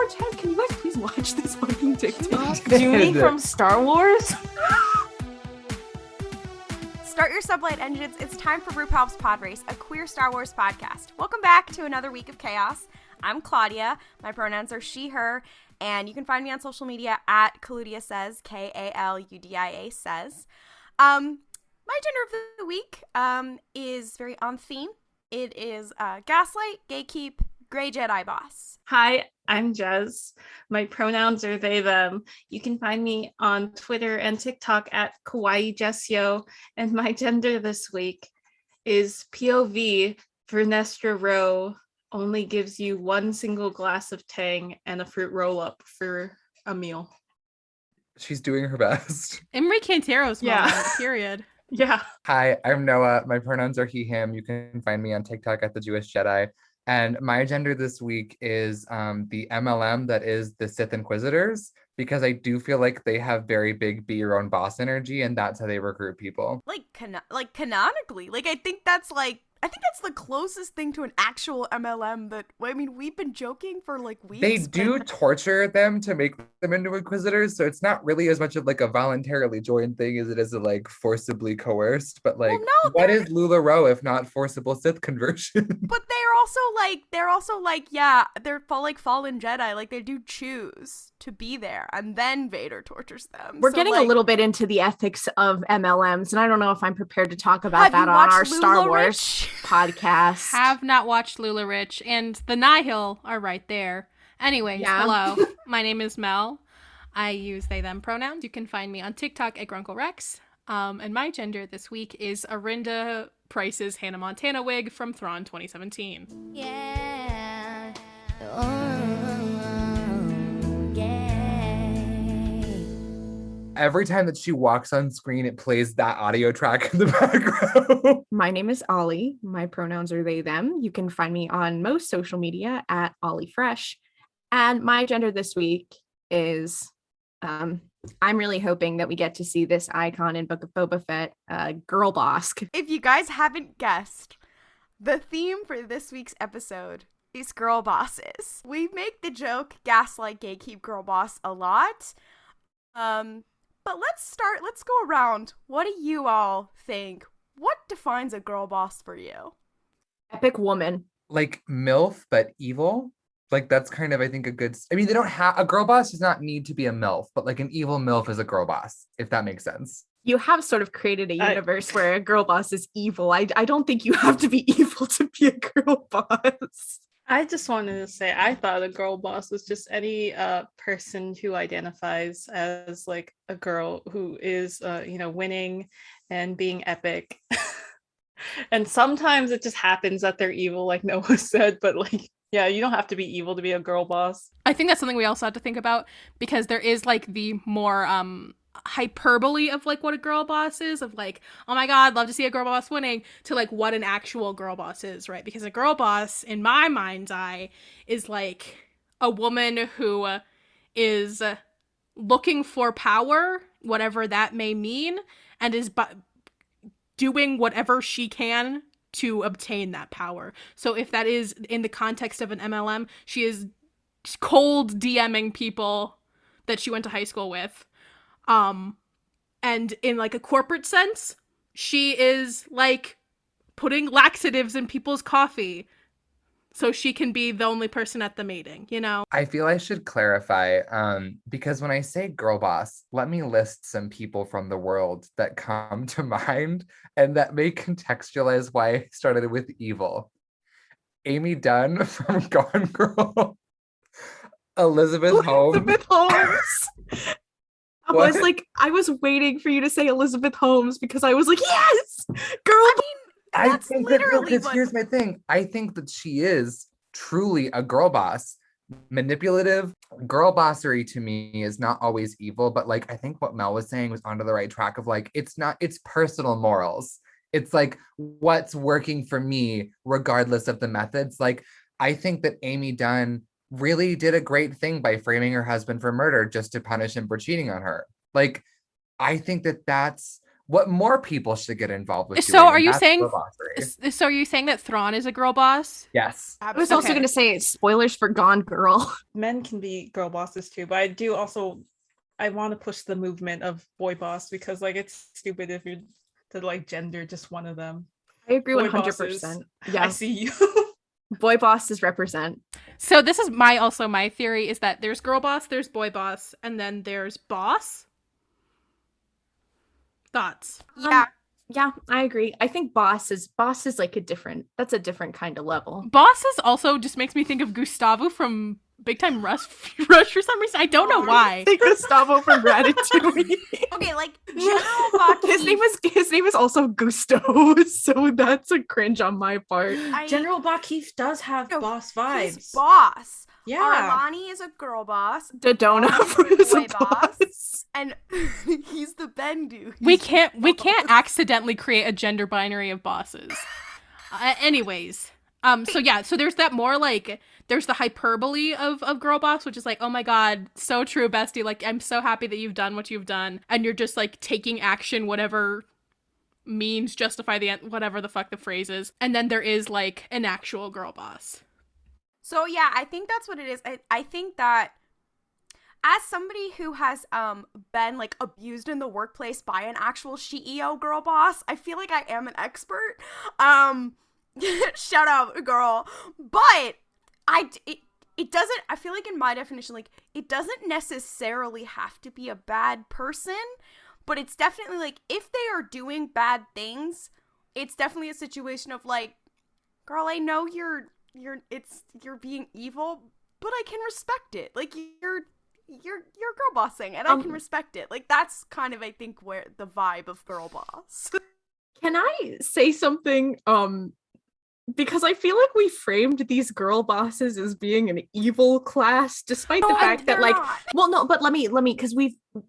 much head. Can you guys please watch this fucking TikTok? Junie from Star Wars? Start your sublight engines. It's time for RuPaul's Pod Race, a queer Star Wars podcast. Welcome back to another week of chaos. I'm Klaudia. My pronouns are she, her, and you can find me on social media at Klaudia Says, K-A-L-U-D-I-A Says. My gender of the week is very on theme. It is gaslight, gatekeep, gray Jedi boss. Hi, I'm Jess. My pronouns are they, them. You can find me on Twitter and TikTok at Kawaii Jessio, and my gender this week is POV. Vernestra Rwoh only gives you one single glass of Tang and a fruit roll-up for a meal. She's doing her best. Imri Cantero's moment, period. Yeah. Hi, I'm Noah. My pronouns are he, him. You can find me on TikTok at The Jewish Jedi. And my gender this week is the MLM that is the Sith Inquisitors, because I do feel like they have very big be your own boss energy, and that's how they recruit people. Canonically. I think that's the closest thing to an actual MLM that, we've been joking for weeks. They do torture them to make them into Inquisitors, so it's not really as much of a voluntarily joined thing as it is forcibly coerced. But what is LuLaRoe if not forcible Sith conversion? But they're fallen Jedi. They do choose to be there, and then Vader tortures them. We're getting a little bit into the ethics of MLMs, and I don't know if I'm prepared to talk about that on our Star Wars podcast. Have not watched Lula Rich, and the Nihil are right there. Anyways, Hello. My name is Mel. I use they, them pronouns. You can find me on TikTok at Grunkle Rex. And my gender this week is Arihnda Pryce's Hannah Montana wig from Thrawn 2017. Yeah. Every time that she walks on screen, it plays that audio track in the background. My name is Ollie. My pronouns are they, them. You can find me on most social media at Ollie Fresh. And my gender this week is, I'm really hoping that we get to see this icon in Book of Boba Fett, girl boss. If you guys haven't guessed, the theme for this week's episode is girl bosses. We make the joke gaslight, gatekeep, girl boss a lot. But let's go around. What do you all think? What defines a girl boss for you? Epic woman. MILF, but evil. That's kind of, I think, a good... they don't have... A girl boss does not need to be a MILF, but an evil MILF is a girl boss, if that makes sense. You have sort of created a universe where a girl boss is evil. I don't think you have to be evil to be a girl boss. I just wanted to say, I thought a girl boss was just any person who identifies as a girl who is, winning and being epic. And sometimes it just happens that they're evil, like Noah said, but you don't have to be evil to be a girl boss. I think that's something we also have to think about, because there is the more hyperbole of what a girl boss is, of oh my god, love to see a girl boss winning, to what an actual girl boss is, right? Because a girl boss in my mind's eye is a woman who is looking for power, whatever that may mean, and is doing whatever she can to obtain that power. So if that is in the context of an MLM, she is cold DMing people that she went to high school with. And in a corporate sense, she is putting laxatives in people's coffee so she can be the only person at the meeting, I feel I should clarify, because when I say girl boss, let me list some people from the world that come to mind and that may contextualize why I started with evil. Amy Dunn from Gone Girl. Elizabeth Holmes. I was waiting for you to say Elizabeth Holmes, because I was yes, girl. I think that here's my thing. I think that she is truly a girl boss. Manipulative. Girl bossery to me is not always evil, but I think what Mel was saying was onto the right track of it's personal morals. It's what's working for me regardless of the methods. I think that Amy Dunn really did a great thing by framing her husband for murder just to punish him for cheating on her. I think that that's what more people should get involved with. So doing, are and you that's saying? girl bossery. So are you saying that Thrawn is a girl boss? Yes. I was also Okay. going to say spoilers for Gone Girl. Men can be girl bosses too, but I do also I want to push the movement of boy boss because like it's stupid if you're to like gender just one of them. I agree Boy 100%. bosses. Yeah, I see you. boy bosses represent. So this is my theory is that there's girl boss, there's boy boss, and then there's boss. Thoughts? Yeah. Yeah, I agree. I think boss is like that's a different kind of level. Bosses also just makes me think of Gustavo from Big Time Rush for some reason. I don't know why. Like Gustavo from Ratatouille. Okay, like General Baki. His name is also Gusto, so that's a cringe on my part. General Bakif does have boss vibes. He's boss. Yeah. Arlani is a girl boss. Dodona Arlani is a boy boss. boss. And he's the Bendu. We can't accidentally create a gender binary of bosses. Anyways, so there's that more like there's the hyperbole of girl boss, which is like, oh my god, so true, bestie. Like, I'm so happy that you've done what you've done, and you're just like taking action, whatever means justify the end, whatever the fuck the phrase is. And then there is like an actual girl boss. So yeah, I think that's what it is. I think that as somebody who has been like abused in the workplace by an actual CEO girl boss, I feel like I am an expert. Shout out, girl. But it doesn't, I feel like in my definition, like it doesn't necessarily have to be a bad person, but it's definitely like if they are doing bad things, it's definitely a situation of like, girl, I know you're being evil, but I can respect it. Like you're girl bossing and I can respect it. Like that's kind of, I think, where the vibe of girl boss. Can I say something? Because I feel like we framed these girl bosses as being an evil class, despite the fact that like, well, no, but let me, because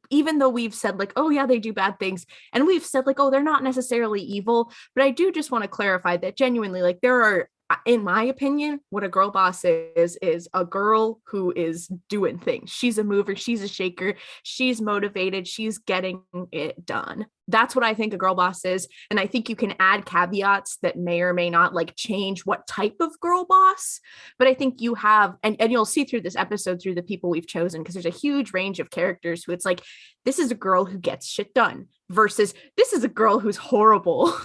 even though we've said like, oh yeah, they do bad things, and we've said like, oh, they're not necessarily evil, but I do just want to clarify that genuinely, like there are, in my opinion, what a girl boss is a girl who is doing things. She's a mover, she's a shaker, she's motivated, she's getting it done. That's what I think a girl boss is. And I think you can add caveats that may or may not like change what type of girl boss. But I think you have, and you'll see through this episode through the people we've chosen, because there's a huge range of characters who it's like, this is a girl who gets shit done versus this is a girl who's horrible.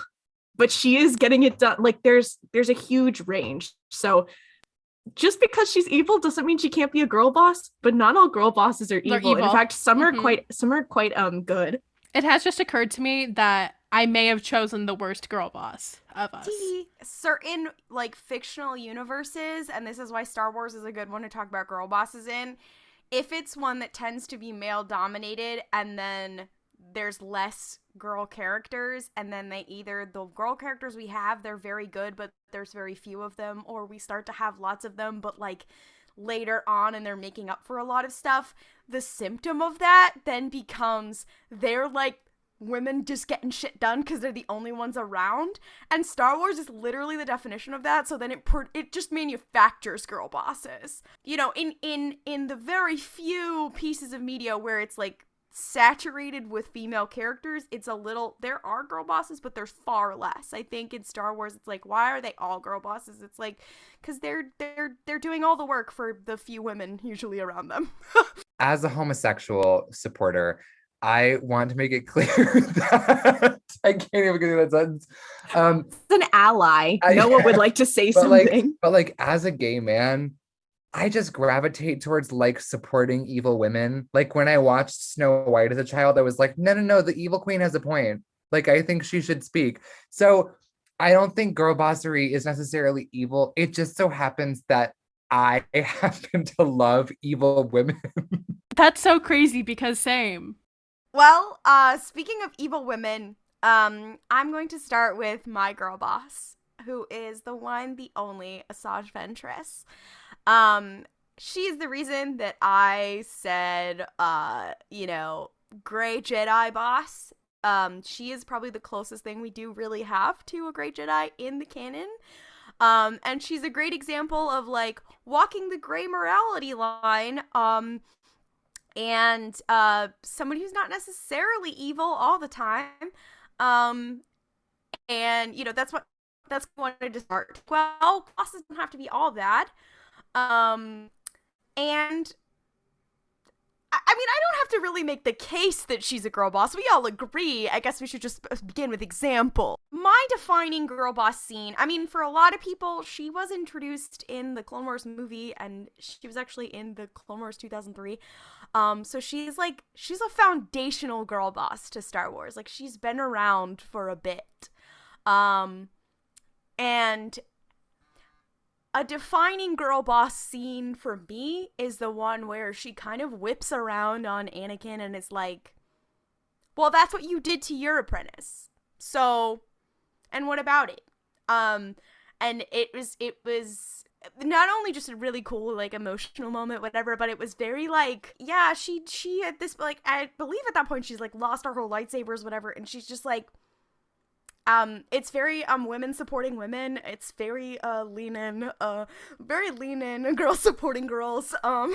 But she is getting it done. Like there's a huge range. So just because she's evil doesn't mean she can't be a girl boss, but not all girl bosses are evil. In fact, some are quite good. It has just occurred to me that I may have chosen the worst girl boss of us. Certain like fictional universes, and this is why Star Wars is a good one to talk about girl bosses in. If it's one that tends to be male dominated and then there's less girl characters, and then the girl characters we have, they're very good, but there's very few of them, or we start to have lots of them, but like later on and they're making up for a lot of stuff, the symptom of that then becomes they're like women just getting shit done because they're the only ones around, and Star Wars is literally the definition of that. So then it just manufactures girl bosses, you know, in the very few pieces of media where it's like saturated with female characters, it's a little, there are girl bosses, but there's far less. I think in Star Wars it's like, why are they all girl bosses? It's like, because they're doing all the work for the few women usually around them. As a homosexual supporter, I want to make it clear that I can't even get through that sentence. As an ally, Noah would like to say something. But as a gay man, I just gravitate towards like supporting evil women. Like when I watched Snow White as a child, I was like, no, the evil queen has a point. Like I think she should speak. So I don't think girl bossery is necessarily evil. It just so happens that I happen to love evil women. That's so crazy because same. Well, speaking of evil women, I'm going to start with my girl boss, who is the one, the only Asajj Ventress. She's the reason that I said, Grey Jedi boss. She is probably the closest thing we do really have to a Grey Jedi in the canon. And she's a great example of like walking the gray morality line, and somebody who's not necessarily evil all the time. And that's what I wanted to start. Well, bosses don't have to be all bad. And I mean, I don't have to really make the case that she's a girl boss. We all agree. I guess we should just begin with example. My defining girl boss scene, I mean, for a lot of people, she was introduced in the Clone Wars movie, and she was actually in the Clone Wars 2003. So she's a foundational girl boss to Star Wars. Like, she's been around for a bit. And a defining girl boss scene for me is the one where she kind of whips around on Anakin and is like, well, that's what you did to your apprentice. So, and what about it? And it was not only just a really cool, like, emotional moment, whatever, but it was very, like, yeah, she at this, like, I believe at that point she's, like, lost all her lightsabers, whatever, and she's just, like, it's very, women supporting women. It's very, lean in, girls supporting girls. But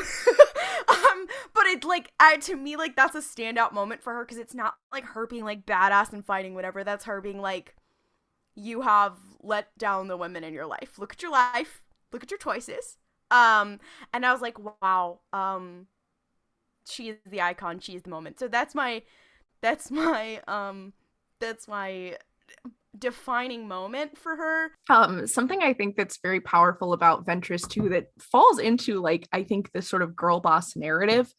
it's, like, to me, like, that's a standout moment for her, because it's not, like, her being, like, badass and fighting, whatever. That's her being, like, you have let down the women in your life. Look at your life. Look at your choices. And I was like, wow, she is the icon. She is the moment. So that's my defining moment for her. Something I think that's very powerful about Ventress too, that falls into, like, I think this sort of girl boss narrative,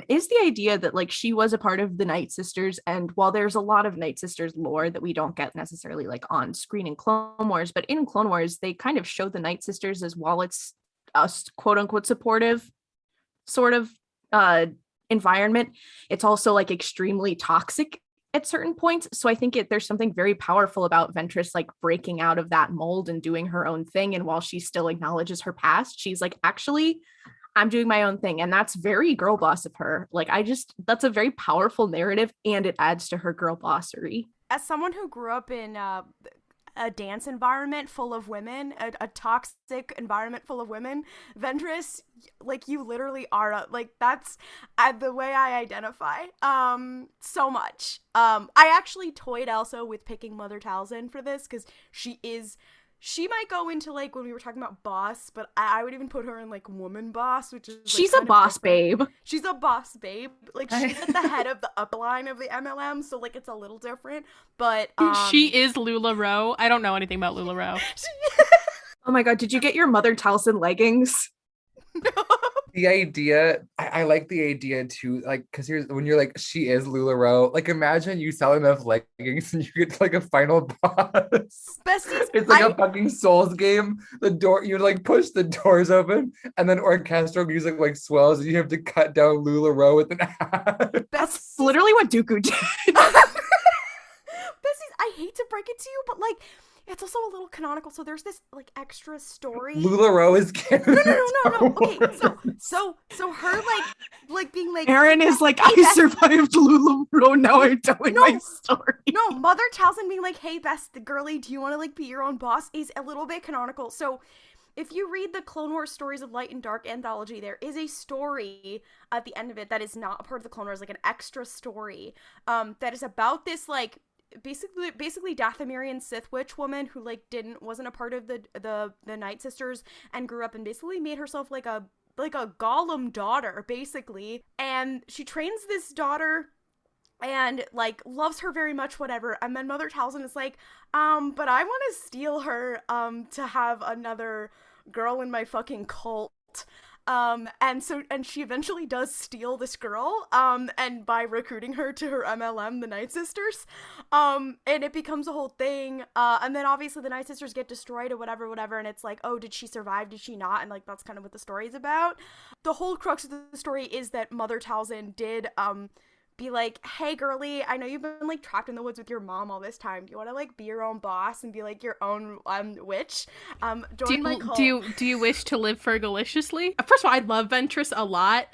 is the idea that, like, she was a part of the Night Sisters, and while there's a lot of Night Sisters lore that we don't get necessarily, like, on screen in Clone Wars, but in Clone Wars they kind of show the Night Sisters as, while it's a quote unquote supportive sort of environment, it's also, like, extremely toxic at certain points. So I think there's something very powerful about Ventress, like, breaking out of that mold and doing her own thing. And while she still acknowledges her past, she's like, actually, I'm doing my own thing. And that's very girl boss of her. Like, that's a very powerful narrative, and it adds to her girl bossery. As someone who grew up in a dance environment full of women, a toxic environment full of women, Ventress, like, you literally are, like, that's the way I identify so much. I actually toyed also with picking Mother Talzin for this, because she might go into, like, when we were talking about boss, but I would even put her in, like, woman boss, which is, like, she's a boss babe. She's a boss babe. Like, she's at the head of the upline of the MLM, so, like, it's a little different. But she is Rwoh. I don't know anything about Rwoh. Oh my god, did you get your Mother Talzin leggings? No. The idea, I like the idea too, like, because here's when you're like, she is Rwoh. Like, imagine you sell enough leggings and you get to, like, a final boss. Besties, It's like a fucking Souls game. The door, you, like, push the doors open, and then orchestral music, like, swells, and you have to cut down Rwoh with an axe. That's literally what Dooku did. Besties, I hate to break it to you, but, like, it's also a little canonical. So there's this, like, extra story. Rwoh is canon. No. Okay, so her, like being like, Aaron is like, I survived Rwoh. Now I'm telling my story. No, Mother Talzin being like, hey, best girly, do you want to, like, be your own boss, is a little bit canonical. So if you read the Clone Wars Stories of Light and Dark anthology, there is a story at the end of it that is not a part of the Clone Wars, like an extra story, that is about this, like, basically Dathomirian Sith witch woman who, like, wasn't a part of the Night Sisters and grew up and basically made herself like a Gollum daughter, basically. And she trains this daughter and, like, loves her very much, whatever. And then Mother Talzin is like, but I want to steal her to have another girl in my fucking cult. And she eventually does steal this girl, and by recruiting her to her MLM, the Night Sisters, and it becomes a whole thing, and then obviously the Night Sisters get destroyed or whatever, and it's like, oh, did she survive, did she not, and, like, that's kind of what the story's about. The whole crux of the story is that Mother Talzin did, be like, hey, girly, I know you've been, like, trapped in the woods with your mom all this time. Do you want to, like, be your own boss and be, like, your own witch? Join my cult. Do you wish to live fergaliciously? First of all, I love Ventress a lot.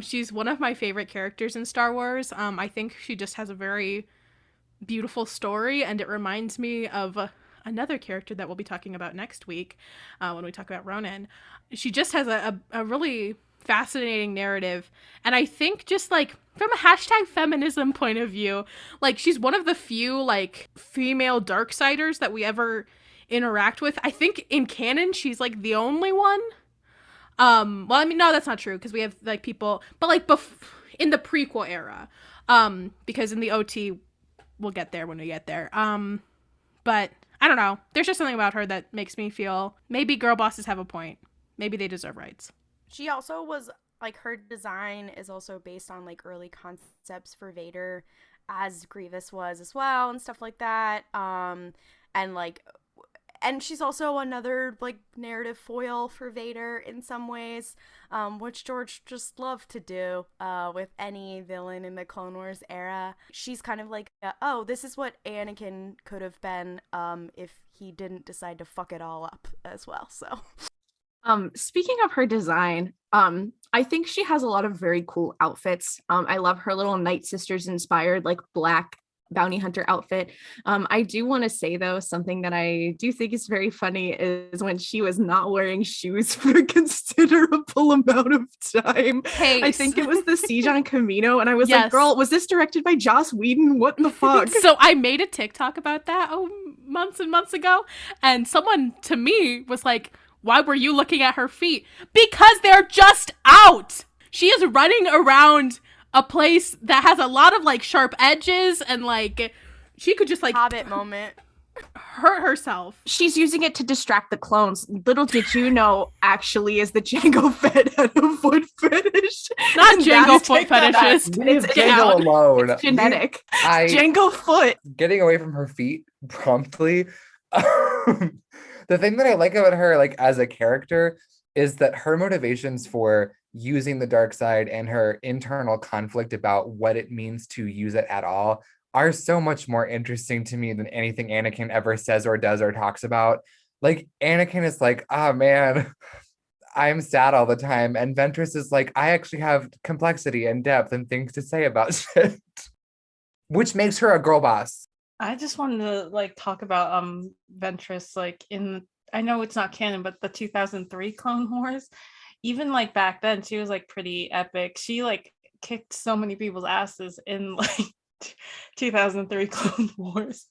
She's one of my favorite characters in Star Wars. I think she just has a very beautiful story, and it reminds me of another character that we'll be talking about next week when we talk about Ronan. She just has a really fascinating narrative. And I think just like from a hashtag feminism point of view, like she's one of the few like female Darksiders that we ever interact with. I think in canon she's like the only one. Well, I mean, no, that's not true because we have like people, but like in the prequel era, because in the OT we'll get there when we get there. But I don't know. There's just something about her that makes me feel maybe girl bosses have a point. Maybe they deserve rights. She also was, like, her design is also based on, like, early concepts for Vader, as Grievous was as well, and stuff like that. And, like, and she's also another, like, narrative foil for Vader in some ways, which George just loved to do with any villain in the Clone Wars era. She's kind of like, oh, this is what Anakin could have been if he didn't decide to fuck it all up as well, so... Speaking of her design, I think she has a lot of very cool outfits. I love her little Night Sisters inspired, like, black bounty hunter outfit. I do want to say though, something that I do think is very funny is when she was not wearing shoes for a considerable amount of time. Hey, I think it was the Siege on Camino, and I was like, girl, was this directed by Joss Whedon? What the fuck? So I made a TikTok about that months and months ago, and someone to me was like, why were you looking at her feet? Because they're just out! She is running around a place that has a lot of, like, sharp edges, and, like, she could just, like... Hobbit moment. Hurt herself. She's using it to distract the clones. Little did you know, actually, is the Jango Fett had a foot fetish. Not Jango Foot fetishist. Leave Jango alone. It's genetic. It's Jango Foot. Getting away from her feet promptly. The thing that I like about her, like, as a character is that her motivations for using the dark side and her internal conflict about what it means to use it at all are so much more interesting to me than anything Anakin ever says or does or talks about. Like, Anakin is like, oh man, I'm sad all the time. And Ventress is like, I actually have complexity and depth and things to say about shit. Which makes her a girl boss. I just wanted to like talk about Ventress, like I know it's not canon, but the 2003 Clone Wars, even like back then she was like pretty epic. She like kicked so many people's asses in like 2003 Clone Wars,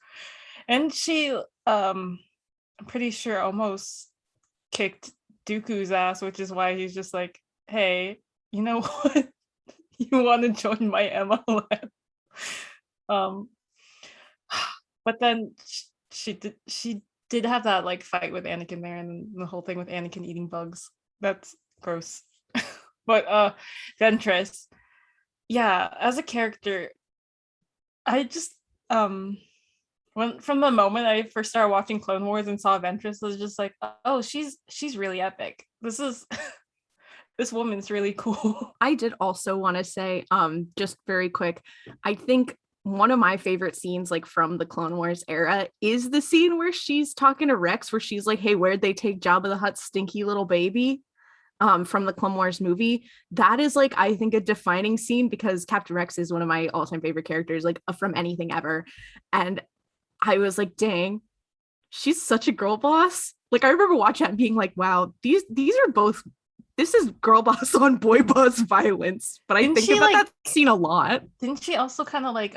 and she I'm pretty sure almost kicked Dooku's ass, which is why he's just like, hey, you know what, you want to join my MLM? But then she did have that like fight with Anakin there, and the whole thing with Anakin eating bugs. That's gross. But Ventress, yeah, as a character, I just from the moment I first started watching Clone Wars and saw Ventress, I was just like, oh, she's really epic. This woman's really cool. I did also want to say, just very quick, I think one of my favorite scenes, like, from the Clone Wars era is the scene where she's talking to Rex, where she's like, hey, where'd they take Jabba the Hutt's stinky little baby? From the Clone Wars movie. That is, like, I think a defining scene, because Captain Rex is one of my all-time favorite characters, like, from anything ever. And I was like, dang, she's such a girl boss. Like, I remember watching that and being like, wow, these are both, this is girl boss on boy boss violence. But I think about that scene a lot. Didn't she also kind of like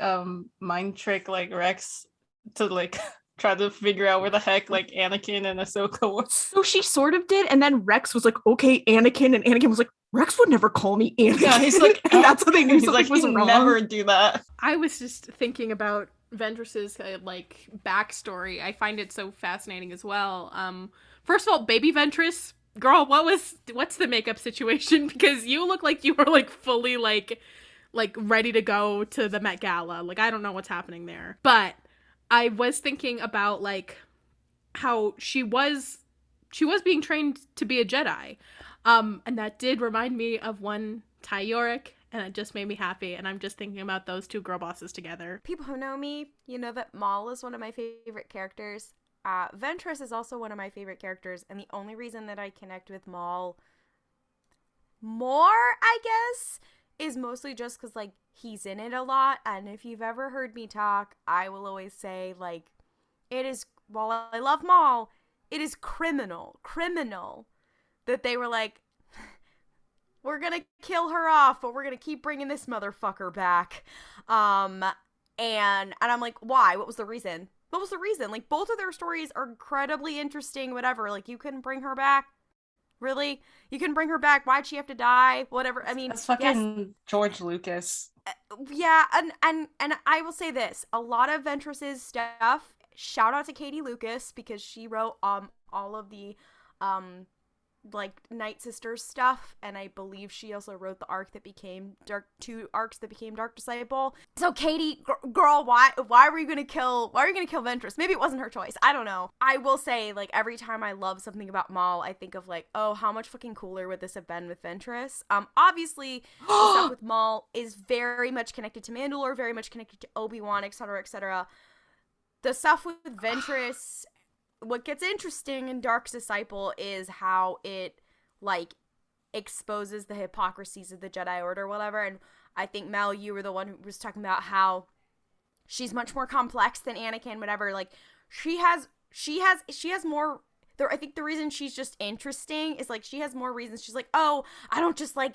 mind trick like Rex to like try to figure out where the heck like Anakin and Ahsoka were? So she sort of did, and then Rex was like, okay, Anakin, and Anakin was like, Rex would never call me Anakin. Yeah, he's like, and that's what they knew. He's like, was he wrong. never do that. I was just thinking about Ventress's like backstory. I find it so fascinating as well. First of all, baby Ventress, girl, what's the makeup situation? Because you look like you were like fully like ready to go to the Met Gala. Like, I don't know what's happening there. But I was thinking about like how she was being trained to be a Jedi. And that did remind me of one Ty Yorick, and it just made me happy. And I'm just thinking about those two girl bosses together. People who know me, you know that Maul is one of my favorite characters. Ventress is also one of my favorite characters, and the only reason that I connect with Maul more, I guess, is mostly just because, like, he's in it a lot, and if you've ever heard me talk, I will always say, like, it is, while I love Maul, it is criminal that they were like, we're gonna kill her off, but we're gonna keep bringing this motherfucker back. And I'm like, why? What was the reason? What was the reason? Like, both of their stories are incredibly interesting, whatever. Like, you couldn't bring her back? Really? You couldn't bring her back? Why'd she have to die? Whatever. I mean, That's fucking George Lucas. Yeah, and I will say this. A lot of Ventress's stuff, shout out to Katie Lucas, because she wrote all of the like Night Sisters stuff, and I believe she also wrote the arc that became two arcs that became Dark Disciple. So Katie, girl, why were you gonna kill Ventress? Maybe it wasn't her choice, I don't know. I will say, like, every time I love something about Maul, I think of like, oh, how much fucking cooler would this have been with Ventress. Obviously the stuff with Maul is very much connected to Mandalore, very much connected to Obi-Wan, etc., etc. The stuff with Ventress, what gets interesting in Dark Disciple is how it, like, exposes the hypocrisies of the Jedi Order or whatever. And I think, Mel, you were the one who was talking about how she's much more complex than Anakin, whatever. Like, she has more. I think the reason she's just interesting is, like, she has more reasons. She's like, oh, I don't just, like,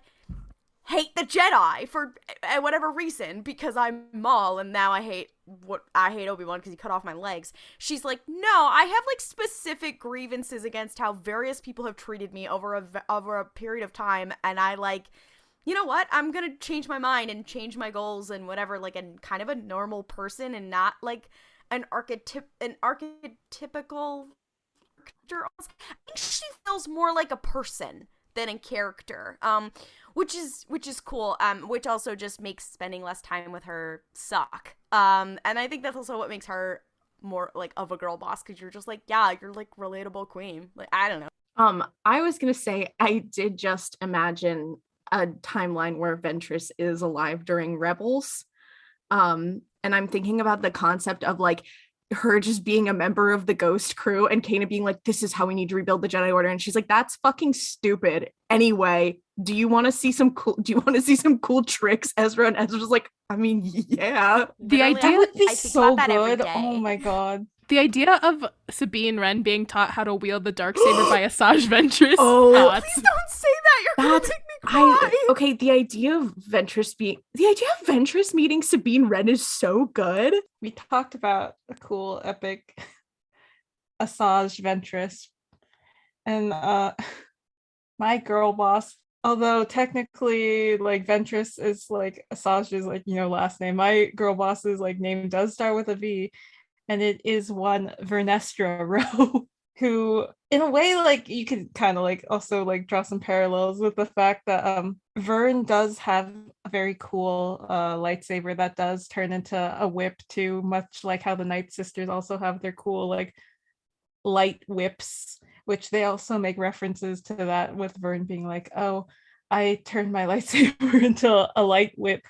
hate the Jedi for whatever reason because I'm Maul and now I hate Obi-Wan because he cut off my legs. She's like, no, I have, like, specific grievances against how various people have treated me over a period of time, and I, like, you know what, I'm gonna change my mind and change my goals and whatever, like, and kind of a normal person and not, like, an archetypical character. I think she feels more like a person than a character, which is cool, which also just makes spending less time with her suck. And I think that's also what makes her more, like, of a girl boss, because you're just like, yeah, you're, like, relatable queen. Like, I don't know. I was gonna say, I did just imagine a timeline where Ventress is alive during Rebels. And I'm thinking about the concept of, like, her just being a member of the Ghost crew and Kana being like, this is how we need to rebuild the Jedi Order, and she's like, that's fucking stupid. Anyway, do you want to see some cool tricks, Ezra? And Ezra's like, I mean, yeah. The idea would be I think so about that every good. day. Oh my god. The idea of Sabine Wren being taught how to wield the Darksaber by Asajj Ventress. Oh, Please don't say that. You're gonna That's- make me cry. Okay, the idea of Ventress meeting Sabine Wren is so good. We talked about a cool epic Asajj Ventress, and my girl boss, although technically, like, Ventress is, like, Asajj's, like, you know, last name, my girl boss's, like, name does start with a V, and it is one Vernestra Rwoh, who, in a way, like, you could kind of, like, also, like, draw some parallels with the fact that Vern does have a very cool lightsaber that does turn into a whip too, much like how the Night Sisters also have their cool, like, light whips, which they also make references to that, with Vern being like, oh, I turned my lightsaber into a light whip,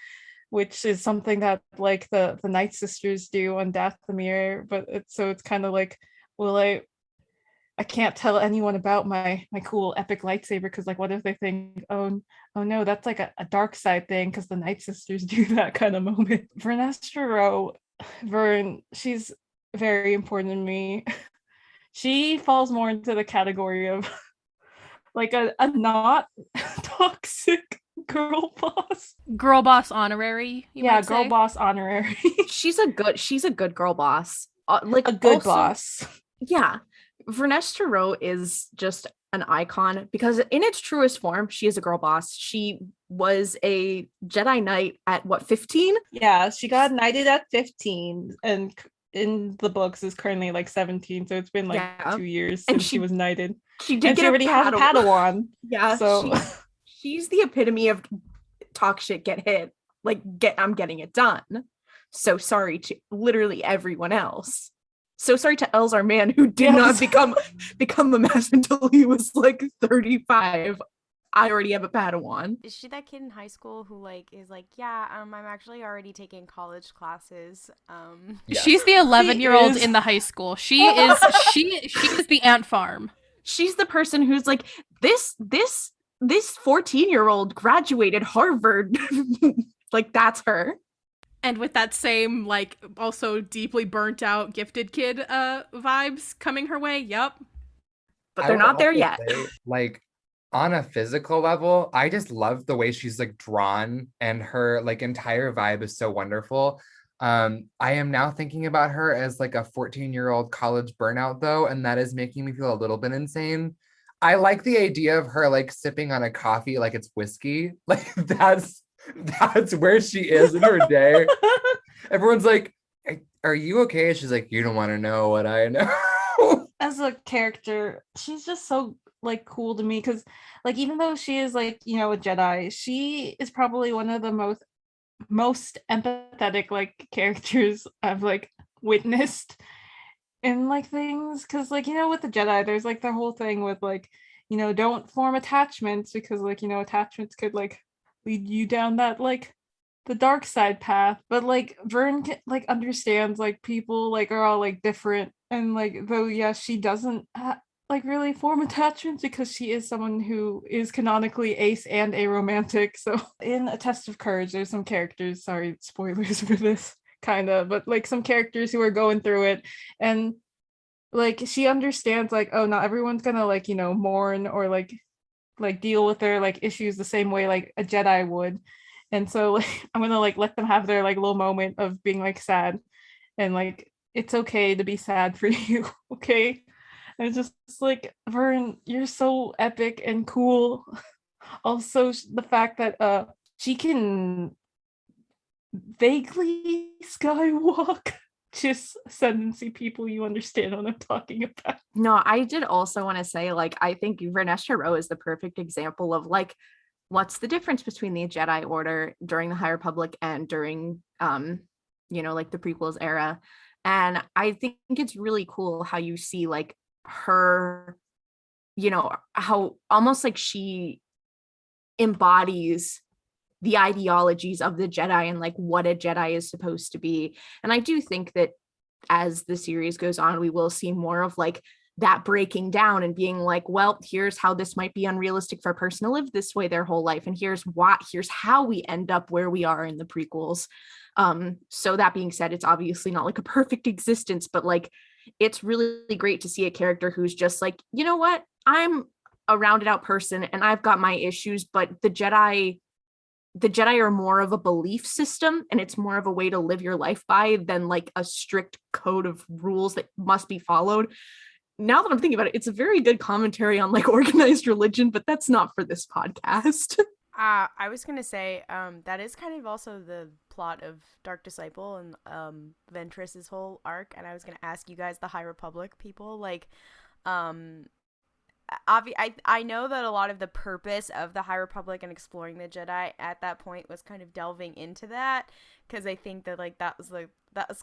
which is something that, like, the Night Sisters do on Dathomir, but it's kind of like, well, I can't tell anyone about my cool epic lightsaber because, like, what if they think, oh no, that's like a dark side thing because the Night Sisters do that kind of moment. Vernestra Rwoh, Vern, she's very important to me. She falls more into the category of, like, a not toxic girl boss. Girl boss honorary. You might Girl say. boss honorary. She's a good girl boss. Like, A good also- boss. Yeah. Vernestra Rwoh is just an icon because in its truest form, she is a girl boss. She was a Jedi Knight at, what, 15? Yeah, she got knighted at 15 and in the books is currently, like, 17, so it's been, like, 2 years And since she was knighted. She did And she get already has a Padawan. Yeah, So she's the epitome of talk shit, get hit. Like, I'm getting it done. So sorry to literally everyone else. So sorry to Elzar Mann, who did not become a master until he was, like, 35. I already have a Padawan. Is she that kid in high school who, like, is like, yeah, I'm actually already taking college classes. Yes. She's the 11-year-old is. in the high school. She is the ant farm. She's the person who's like, this 14-year-old graduated Harvard. Like, that's her. And with that same, like, also deeply burnt out gifted kid vibes coming her way. Yup. But they're not there yet. Like, on a physical level, I just love the way she's like drawn, and her like entire vibe is so wonderful. I am now thinking about her as like a 14-year-old college burnout though, and that is making me feel a little bit insane. I like the idea of her like sipping on a coffee like it's whiskey. Like that's where she is in her day. Everyone's like, are you okay? She's like, you don't want to know what I know. As a character, she's just so like cool to me, because like even though she is like, you know, a Jedi, she is probably one of the most empathetic like characters I've like witnessed in like things, because like, you know, with the Jedi there's like the whole thing with like, you know, don't form attachments, because like, you know, attachments could like lead you down that like the dark side path. But like Vern like understands like people like are all like different, and like though yeah, she doesn't like really form attachments because she is someone who is canonically ace and aromantic. So in A Test of Courage, there's some characters, sorry, spoilers for this kind of, but like some characters who are going through it, and like she understands like, oh, not everyone's gonna like, you know, mourn or like deal with their like issues the same way like a Jedi would. And so like I'm gonna like let them have their like little moment of being like sad, and like it's okay to be sad for you. Okay. And it's just like, Vern, you're so epic and cool. Also the fact that she can vaguely skywalk. Just ascendancy people, you understand what I'm talking about. No, I did also want to say, like, I think Vernestra Rwoh is the perfect example of like, what's the difference between the Jedi Order during the High Republic and during you know, like the prequels era. And I think it's really cool how you see like her, you know, how almost like she embodies the ideologies of the Jedi and like what a Jedi is supposed to be. And I do think that as the series goes on, we will see more of like that breaking down and being like, well, here's how this might be unrealistic for a person to live this way their whole life, and here's how we end up where we are in the prequels. So that being said, it's obviously not like a perfect existence, but like it's really great to see a character who's just like, you know what, I'm a rounded out person and I've got my issues, but the Jedi are more of a belief system, and it's more of a way to live your life by than like a strict code of rules that must be followed. Now that I'm thinking about it, it's a very good commentary on like organized religion, but that's not for this podcast. I was gonna say that is kind of also the plot of Dark Disciple and Ventress's whole arc, and I was gonna ask you guys, the High Republic people, like I know that a lot of the purpose of the High Republic and exploring the Jedi at that point was kind of delving into that, because I think that like that was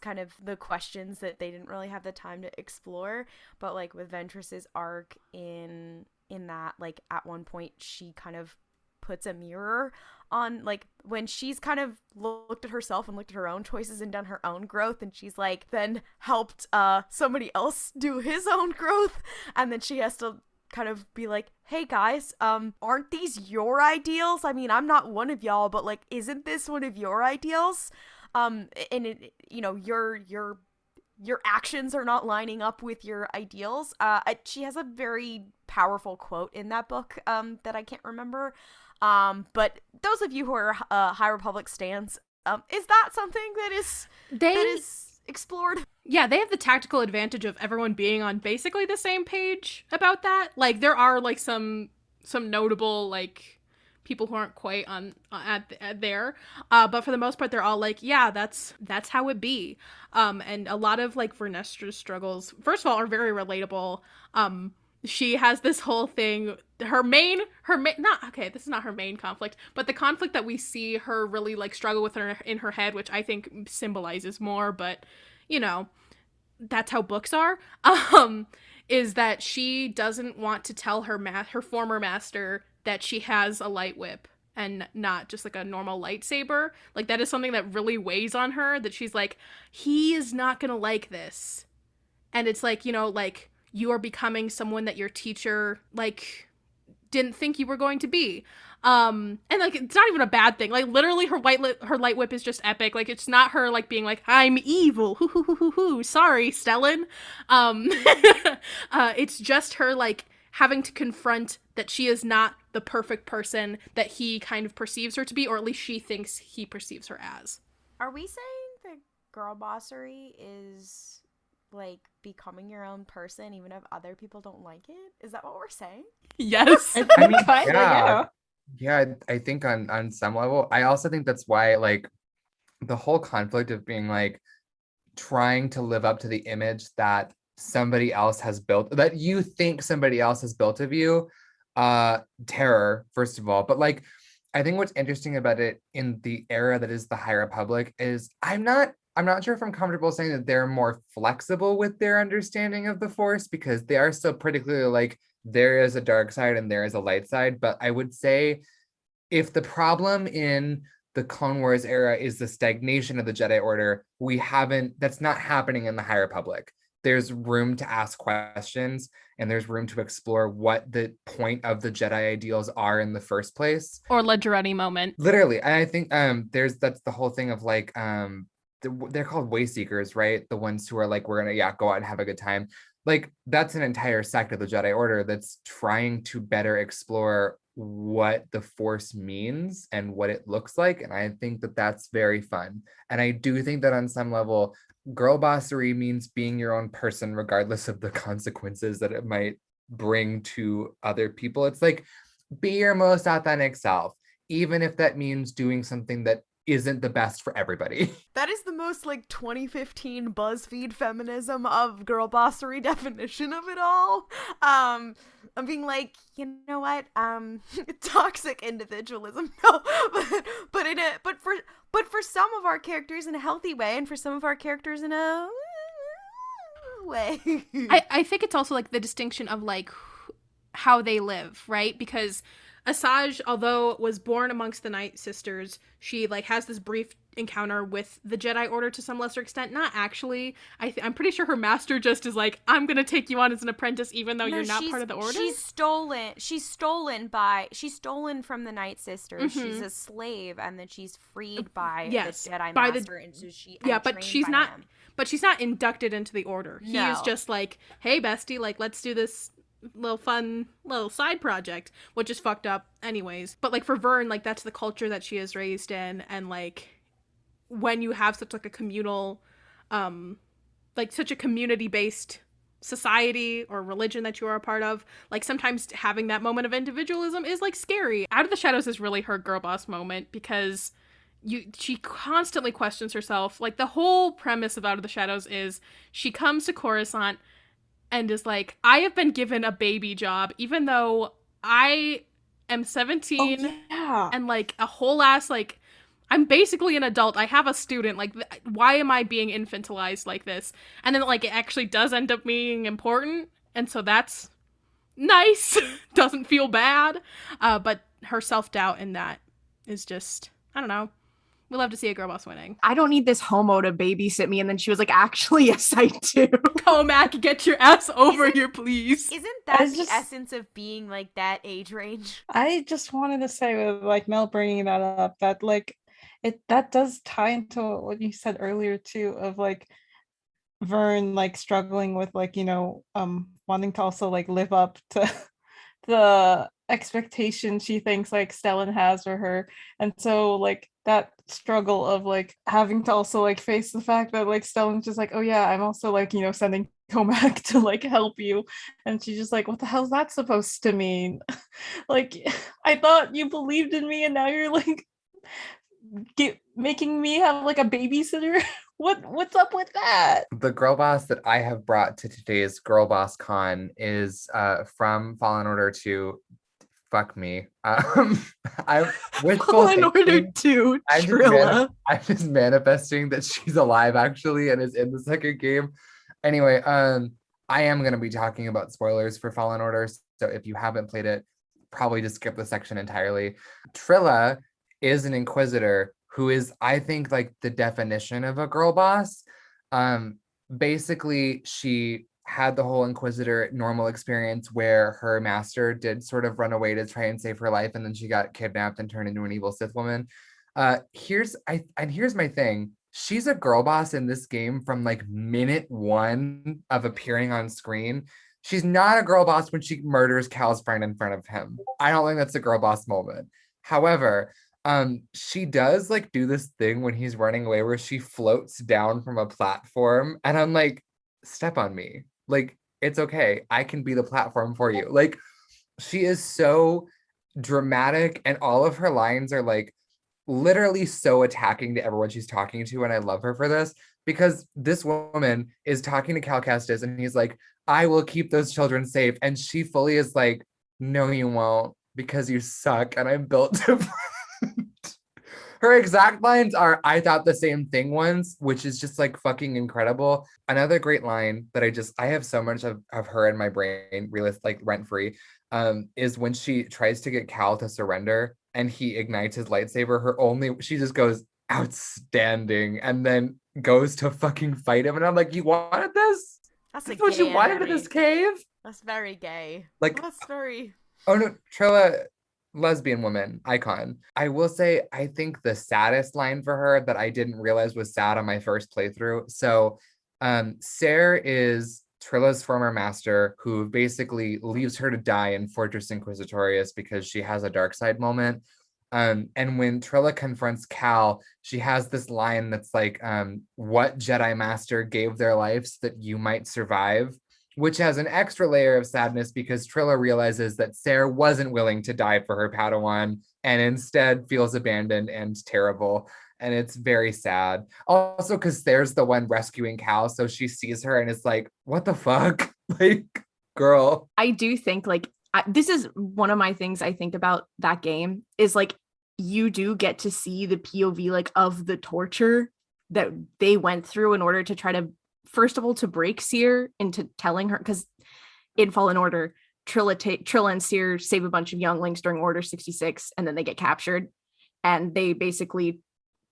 kind of the questions that they didn't really have the time to explore. But like with Ventress's arc in that, like at one point she kind of puts a mirror on like when she's kind of looked at herself and looked at her own choices and done her own growth, and she's like then helped somebody else do his own growth, and then she has to kind of be like, hey guys, aren't these your ideals? I mean, I'm not one of y'all, but like, isn't this one of your ideals? And it, you know, your actions are not lining up with your ideals. She has a very powerful quote in that book that I can't remember. But those of you who are High Republic stans, is that something that is explored? Yeah, they have the tactical advantage of everyone being on basically the same page about that. Like there are like some notable like people who aren't quite on at there, but for the most part they're all like, yeah, that's how it be. And a lot of like Vernestra's struggles, first of all, are very relatable. She has this whole thing, this is not her main conflict, but the conflict that we see her really like struggle with her in her head, which I think symbolizes more, but you know, that's how books are, is that she doesn't want to tell her former master that she has a light whip and not just like a normal lightsaber. Like that is something that really weighs on her, that she's like, he is not gonna like this. And it's like, you know, like you are becoming someone that your teacher like didn't think you were going to be. And like it's not even a bad thing. Like literally her light whip is just epic. Like it's not her like being like, I'm evil, hoo, sorry Stellan. It's just her like having to confront that she is not the perfect person that he kind of perceives her to be, or at least she thinks he perceives her as. Are we saying that girl bossery is like becoming your own person even if other people don't like it? Is that what we're saying? Yes. I mean, Kinda, yeah. Yeah, I think on some level, I also think that's why like the whole conflict of being like trying to live up to the image that somebody else has built, that you think somebody else has built of you, terror, first of all. But like, I think what's interesting about it in the era that is the High Republic is I'm not sure if I'm comfortable saying that they're more flexible with their understanding of the Force, because they are still pretty clearly like there is a dark side and there is a light side. But I would say if the problem in the Clone Wars era is the stagnation of the Jedi Order, that's not happening in the High Republic. There's room to ask questions and there's room to explore what the point of the Jedi ideals are in the first place. Or Leggeretti moment. Literally. And I think that's the whole thing of like, they're called way seekers, right? The ones who are like, we're gonna go out and have a good time. Like that's an entire sect of the Jedi Order that's trying to better explore what the Force means and what it looks like. And I think that that's very fun. And I do think that on some level, girl bossery means being your own person, regardless of the consequences that it might bring to other people. It's like, be your most authentic self, even if that means doing something that isn't the best for everybody. That is the most like 2015 BuzzFeed feminism of girl bossery definition of it all. I'm being like, you know what? Toxic individualism. No, but for some of our characters in a healthy way, and for some of our characters in a way. I think it's also like the distinction of like how they live, right? Because Asajj, although was born amongst the Night Sisters, she like has this brief encounter with the Jedi Order to some lesser extent. Not actually. I'm pretty sure her master just is like, I'm gonna take you on as an apprentice, even though you're not part of the Order. She's stolen from the Night Sisters. Mm-hmm. She's a slave, and then she's freed by the Jedi Master, and so but she's not. Him. But she's not inducted into the Order. No. He is just like, hey, bestie, like let's do this little side project, which is fucked up anyways. But like for Vern, like that's the culture that she is raised in, and like when you have such like a communal like such a community-based society or religion that you are a part of, like sometimes having that moment of individualism is like scary. Out of the Shadows is really her girl boss moment, because she constantly questions herself. Like the whole premise of Out of the Shadows is she comes to Coruscant and is like, I have been given a baby job, even though I am 17 and like a whole ass, like, I'm basically an adult. I have a student. Like, why am I being infantilized like this? And then like it actually does end up being important. And so that's nice. Doesn't feel bad. But her self-doubt in that is just, I don't know. We love to see a girl boss winning. I don't need this homo to babysit me. And then she was like, actually, yes, I do. Comac, get your ass over here, please. Isn't that the essence of being like that age range? I just wanted to say with like Mel bringing that up, that like that does tie into what you said earlier too, of like Vern like struggling with like, you know, wanting to also like live up to the expectation she thinks like Stellan has for her. And so like that struggle of like having to also like face the fact that like Stellan's just like, oh yeah, I'm also like, you know, sending Comac to like help you, and she's just like, what the hell's that supposed to mean? Like, I thought you believed in me and now you're like making me have like a babysitter. What's up with that? The girl boss that I have brought to today's Girl Boss Con is from Fallen Order 2. Fuck me. I'm wishful in order to Trilla. I'm just manifesting that she's alive actually and is in the second game. Anyway, I am going to be talking about spoilers for Fallen Order, so if you haven't played it, probably just skip the section entirely. Trilla is an Inquisitor who is, I think, like the definition of a girl boss. Basically, she had the whole Inquisitor normal experience where her master did sort of run away to try and save her life, and then she got kidnapped and turned into an evil Sith woman. Here's my thing. She's a girl boss in this game from like minute one of appearing on screen. She's not a girl boss when she murders Cal's friend in front of him. I don't think that's a girl boss moment. However, she does like do this thing when he's running away where she floats down from a platform, and I'm like, step on me. Like, it's okay. I can be the platform for you. Like, she is so dramatic, and all of her lines are like literally so attacking to everyone she's talking to, and I love her for this because this woman is talking to Cal Kestis, and he's like, I will keep those children safe, and she fully is like, no, you won't, because you suck, and I'm built to. Her exact lines are, I thought the same thing once, which is just like fucking incredible. Another great line that I have so much of her in my brain, realist, like rent free, is when she tries to get Cal to surrender and he ignites his lightsaber. She just goes, outstanding, and then goes to fucking fight him. And I'm like, you wanted this? That's what you wanted in this cave? That's very gay. Like, that's very. Oh no, Trilla, lesbian woman, icon. I will say, I think the saddest line for her that I didn't realize was sad on my first playthrough. So, Ser is Trilla's former master who basically leaves her to die in Fortress Inquisitorius because she has a dark side moment. And when Trilla confronts Cal, she has this line that's like, what Jedi Master gave their lives that you might survive? Which has an extra layer of sadness because Trilla realizes that Ser wasn't willing to die for her Padawan and instead feels abandoned and terrible. And it's very sad. Also, because Ser's the one rescuing Cal, so she sees her and is like, what the fuck? Like, girl. I do think, like, this is one of my things I think about that game is, like, you do get to see the POV, like, of the torture that they went through in order to try to, first of all, to break Seer into telling her, because in Fallen Order, Trilla and Seer save a bunch of younglings during Order 66, and then they get captured, and they basically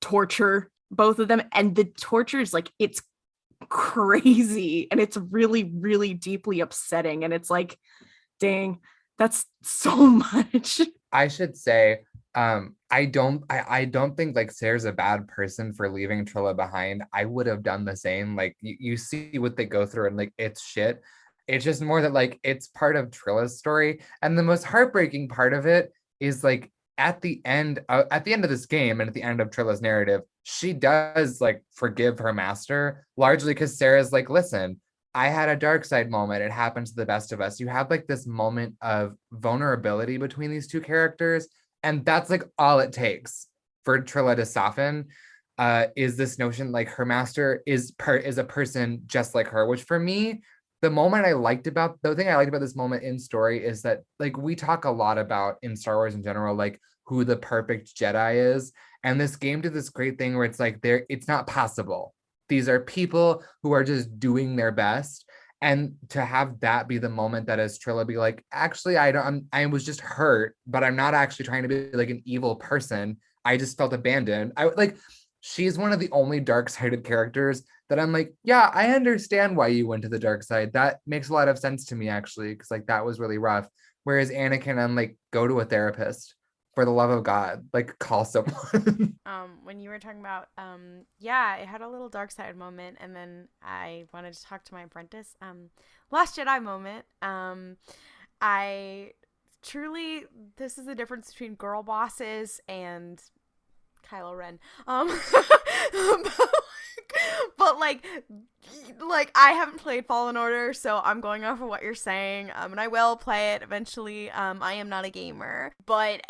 torture both of them, and the torture is like, it's crazy, and it's really, really deeply upsetting, and it's like, dang, that's so much. I should say, I don't think like Sarah's a bad person for leaving Trilla behind. I would have done the same. Like you see what they go through and like it's shit. It's just more that like it's part of Trilla's story. And the most heartbreaking part of it is like at the end of this game and at the end of Trilla's narrative, she does like forgive her master, largely because Sarah's like, listen, I had a dark side moment. It happens to the best of us. You have like this moment of vulnerability between these two characters. And that's like all it takes for Trilla to soften, is this notion like her master is a person just like her, which for me, the thing I liked about this moment in story is that like we talk a lot about in Star Wars in general, like who the perfect Jedi is. And this game did this great thing where it's like it's not possible. These are people who are just doing their best. And to have that be the moment that as Trilla be like, actually, I was just hurt, but I'm not actually trying to be like an evil person. I just felt abandoned. She's one of the only dark-sided characters that I'm like, yeah, I understand why you went to the dark side. That makes a lot of sense to me, actually, because like that was really rough. Whereas Anakin, I'm like, go to a therapist. For the love of God, like call someone. When you were talking about, yeah, it had a little dark side moment, and then I wanted to talk to my apprentice. Last Jedi moment. I truly, this is the difference between girl bosses and Kylo Ren. But like I haven't played Fallen Order, so I'm going off of what you're saying. And I will play it eventually. I am not a gamer, but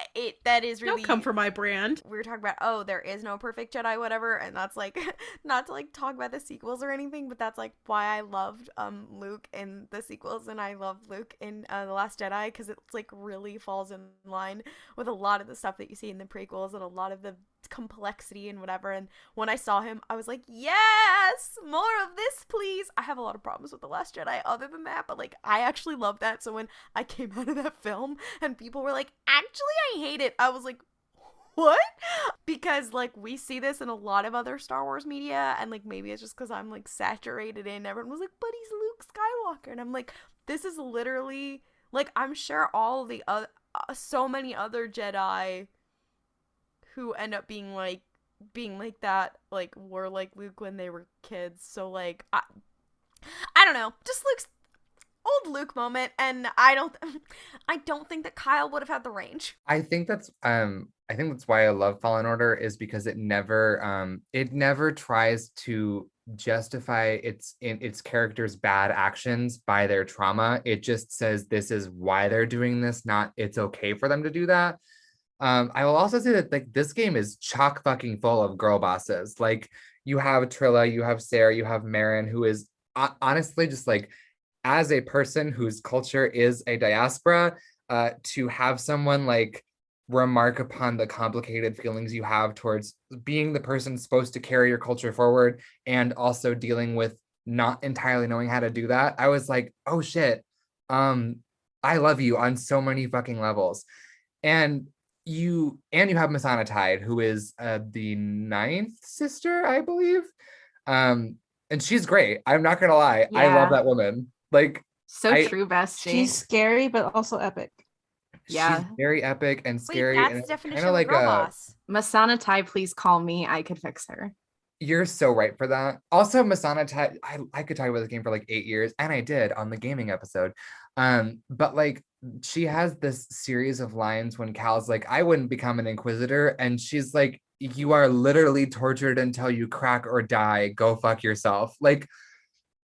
that is really, don't come for my brand. We were talking about, there is no perfect Jedi, whatever, and that's like not to like talk about the sequels or anything, but that's like why I loved Luke in the sequels, and I love Luke in The Last Jedi, because it's like really falls in line with a lot of the stuff that you see in the prequels and a lot of the complexity and whatever. And when I saw him, I was like, yes, more of this, please. I have a lot of problems with The Last Jedi other than that, but like I actually love that. So when I came out of that film and people were like, actually I hate it, I was like, what? Because like we see this in a lot of other Star Wars media, and like maybe it's just because I'm like saturated in, everyone was like, but he's Luke Skywalker, and I'm like, this is literally like, I'm sure all the so many other Jedi who end up being like that, like were like Luke when they were kids. So like I don't know, just Luke's old Luke moment, and I don't think that Kyle would have had the range. I think that's why I love Fallen Order, is because it never tries to justify its characters' bad actions by their trauma. It just says this is why they're doing this, not it's okay for them to do that. I will also say that like this game is chock fucking full of girl bosses. Like you have Trilla, you have Sarah, you have Marin, who is honestly just like, as a person whose culture is a diaspora, to have someone like remark upon the complicated feelings you have towards being the person supposed to carry your culture forward and also dealing with not entirely knowing how to do that. I was like, oh shit. I love you on so many fucking levels. And you have Masana Tide, who is the 9th sister, I believe. And she's great. I'm not gonna lie. Yeah. I love that woman. Like, True, bestie. She's scary, but also epic. Yeah. She's very epic and scary. Wait, that's and definition kind of of like girl boss. Masana Tai, please call me. I could fix her. You're so right for that. Also, Masana Tai, I could talk about this game for like 8 years, and I did on the gaming episode. But like she has this series of lines when Cal's like, I wouldn't become an Inquisitor, and she's like, you are literally tortured until you crack or die. Go fuck yourself. Like,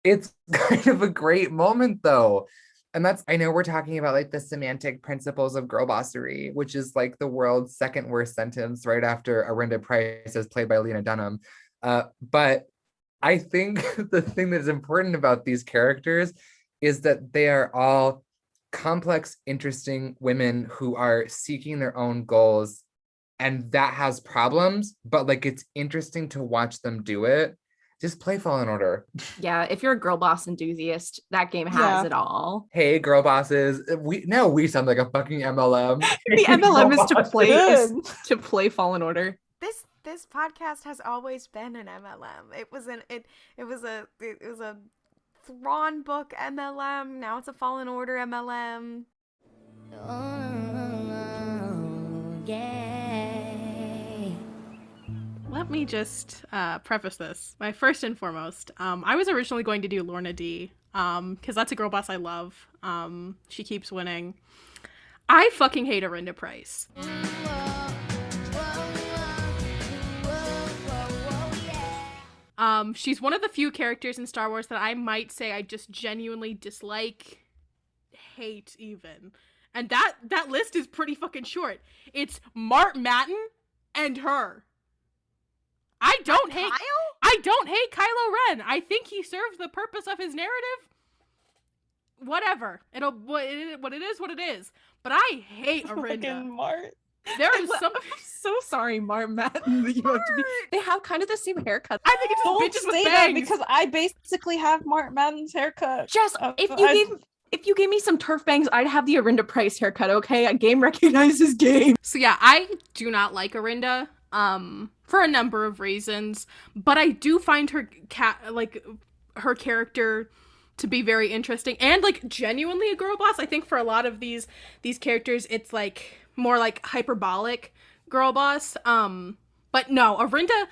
it's kind of a great moment though. And I know we're talking about like the semantic principles of girl bossery, which is like the world's second worst sentence right after Arihnda Pryce is played by Lena Dunham. But I think the thing that's important about these characters is that they are all complex, interesting women who are seeking their own goals. And that has problems, but like it's interesting to watch them do it. Just play Fallen Order. Yeah, if you're a girl boss enthusiast, that game has it all. Hey, girl bosses. We sound like a fucking MLM. The MLM is to play Fallen Order. This podcast has always been an MLM. It was a Thrawn book MLM. Now it's a Fallen Order MLM. Let me just preface this. My first and foremost, I was originally going to do Lorna D, because that's a girl boss I love. She keeps winning. I fucking hate Arihnda Pryce. She's one of the few characters in Star Wars that I might say I just genuinely dislike, hate even. And that list is pretty fucking short. It's Mart Matten and her. I don't hate Kylo Ren. I think he serves the purpose of his narrative. Whatever. What it is. But I hate Arihnda. Mart. There is some. I'm so sorry, Mart Matten. They have kind of the same haircut. I think it's Don't just bitches say with that bangs. because I basically have Mart Madden's haircut. Jess, if you gave me some turf bangs, I'd have the Arihnda Pryce haircut. Okay, a game recognizes game. So yeah, I do not like Arihnda. For a number of reasons, but I do find her her character to be very interesting and like genuinely a girl boss. I think for a lot of these characters, it's like more like hyperbolic girl boss. But no, Arihnda,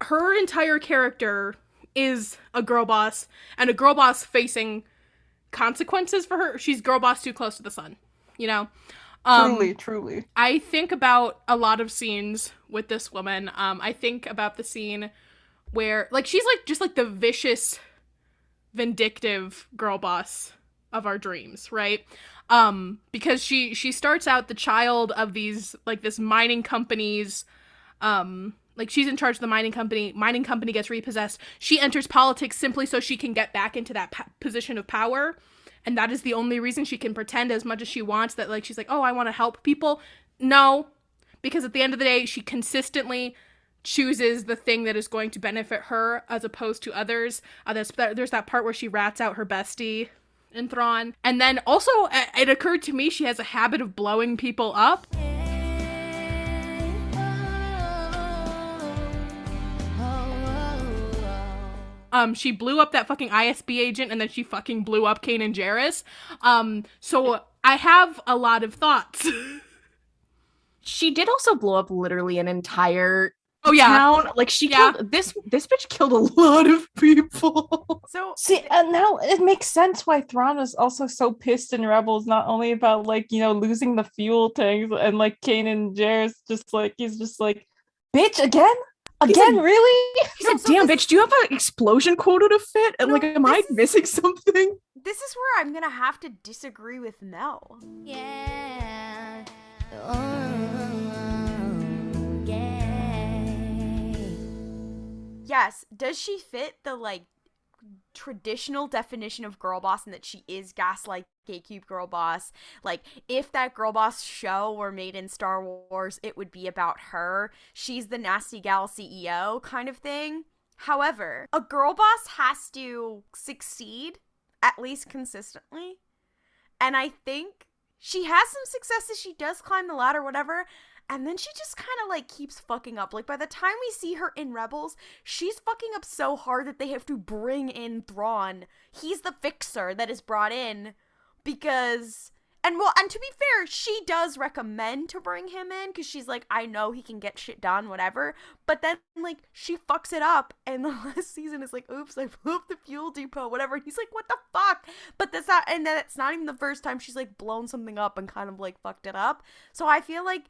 her entire character is a girl boss and a girl boss facing consequences for her. She's girl boss too close to the sun, you know? Truly. I think about a lot of scenes with this woman. I think about the scene where, like, she's like just like the vicious, vindictive girl boss of our dreams, right? Because she starts out the child of these, like, this mining company's, like, she's in charge of the mining company. Mining company gets repossessed. She enters politics simply so she can get back into that position of power. And that is the only reason she can pretend as much as she wants that, like, she's like, oh, I want to help people. No, because at the end of the day, she consistently chooses the thing that is going to benefit her as opposed to others. There's that part where she rats out her bestie in Thrawn. And then also, it occurred to me, she has a habit of blowing people up. She blew up that fucking ISB agent, and then she fucking blew up Kanan Jarrus. So I have a lot of thoughts. She did also blow up literally an entire Oh yeah. town. Like she killed this bitch killed a lot of people. So See, and now it makes sense why Thrawn was also so pissed in Rebels, not only about like, you know, losing the fuel tanks and like Kanan Jarrus he's just like, bitch, again? Again, really? He said, damn bitch, do you have an explosion quota to fit? And No, like, am I missing something? this is where I'm gonna have to disagree with Mel. Yeah. Oh, yeah. Yes, does she fit the like traditional definition of girl boss, and that she is gaslight gatekeep girl boss? Like, if that girl boss show were made in Star Wars, it would be about her. She's the nasty gal CEO kind of thing. However, a girl boss has to succeed at least consistently, and I think she has some successes. She does climb the ladder, whatever. And then she just kind of like keeps fucking up. Like, by the time we see her in Rebels, she's fucking up so hard that they have to bring in Thrawn. He's the fixer that is brought in because, and to be fair, she does recommend to bring him in because she's like, I know he can get shit done, whatever. But then like she fucks it up, and the last season is like, oops, I blew up the fuel depot, whatever. And he's like, what the fuck? But that's not, and then it's not even the first time she's like blown something up and kind of like fucked it up. So I feel like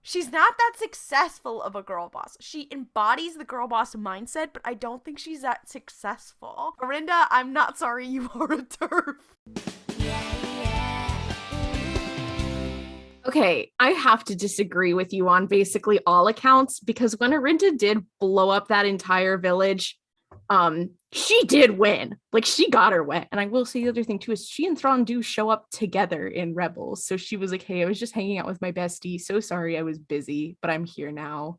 she's not that successful of a girl boss. She embodies the girl boss mindset, but I don't think she's that successful. Arihnda, I'm not sorry you are a TERF. Okay, I have to disagree with you on basically all accounts, because when Arihnda did blow up that entire village, she did win. Like, she got her way. And I will say the other thing too is she and Thrawn do show up together in Rebels. So she was like, hey, I was just hanging out with my bestie. So sorry I was busy, but I'm here now.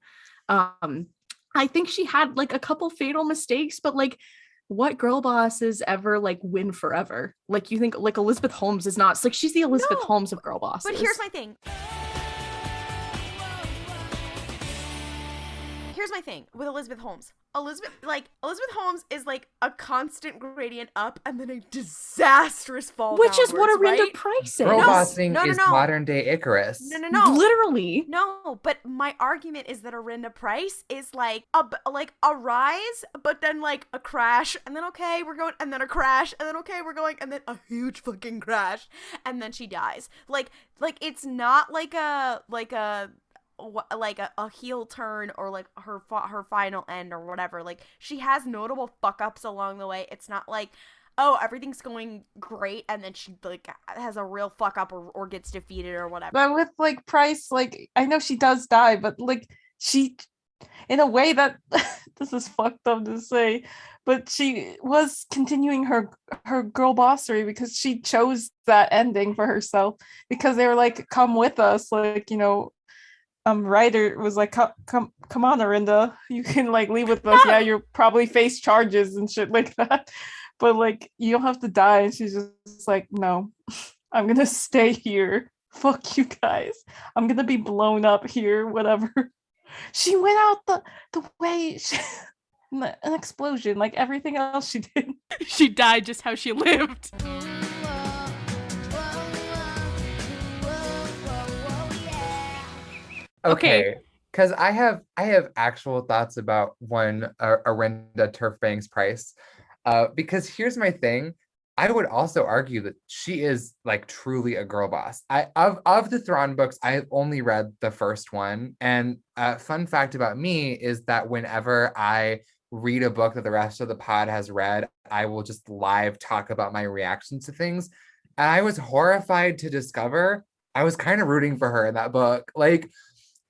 I think she had like a couple fatal mistakes, but like, what girl bosses ever like win forever? Like, you think like Elizabeth Holmes is not, it's like she's the Elizabeth Holmes of girl bosses. But here's my thing. Here's my thing with Elizabeth Holmes. Elizabeth Holmes is like a constant gradient up and then a disastrous fall Which is what downwards, Arihnda right? Pryce is. Girl bossing no, is no. modern day Icarus. No. Literally. No, but my argument is that Arihnda Pryce is like a rise, but then like a crash, and then okay, we're going, and then a crash, and then okay, we're going, and then a huge fucking crash, and then she dies. Like it's not like a heel turn or like her final end or whatever. Like, she has notable fuck ups along the way. It's not like, oh, everything's going great and then she like has a real fuck up or gets defeated or whatever. But with like Price, like, I know she does die, but like she, in a way that this is fucked up to say, but she was continuing her girl bossery because she chose that ending for herself, because they were like, come with us, like, you know, Ryder was like, come on, Arihnda, you can like leave with us. Yeah, you'll probably face charges and shit like that, but like, you don't have to die. And she's just like, no, I'm gonna stay here. Fuck you guys. I'm gonna be blown up here, whatever. She went out the way an explosion, like everything else she did. She died just how she lived. Okay, because I have actual thoughts about one Arihnda Turf Bangs Price. Because here's my thing. I would also argue that she is like truly a girl boss. Of the Thrawn books, I have only read the first one. And fun fact about me is that whenever I read a book that the rest of the pod has read, I will just live talk about my reactions to things. And I was horrified to discover I was kind of rooting for her in that book. Like,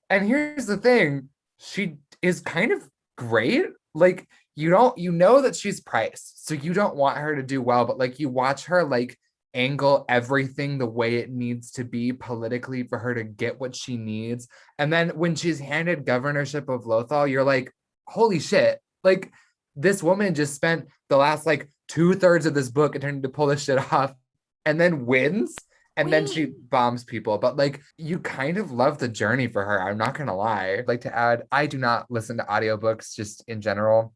and here's the thing, she is kind of great. Like, you know that she's Price, so you don't want her to do well, but like, you watch her like angle everything the way it needs to be politically for her to get what she needs. And then when she's handed governorship of Lothal, you're like, holy shit, like, this woman just spent the last like 2/3 of this book attempting to pull this shit off and then wins. And then she bombs people. But like, you kind of love the journey for her. I'm not going to lie. I'd like to add, I do not listen to audiobooks just in general.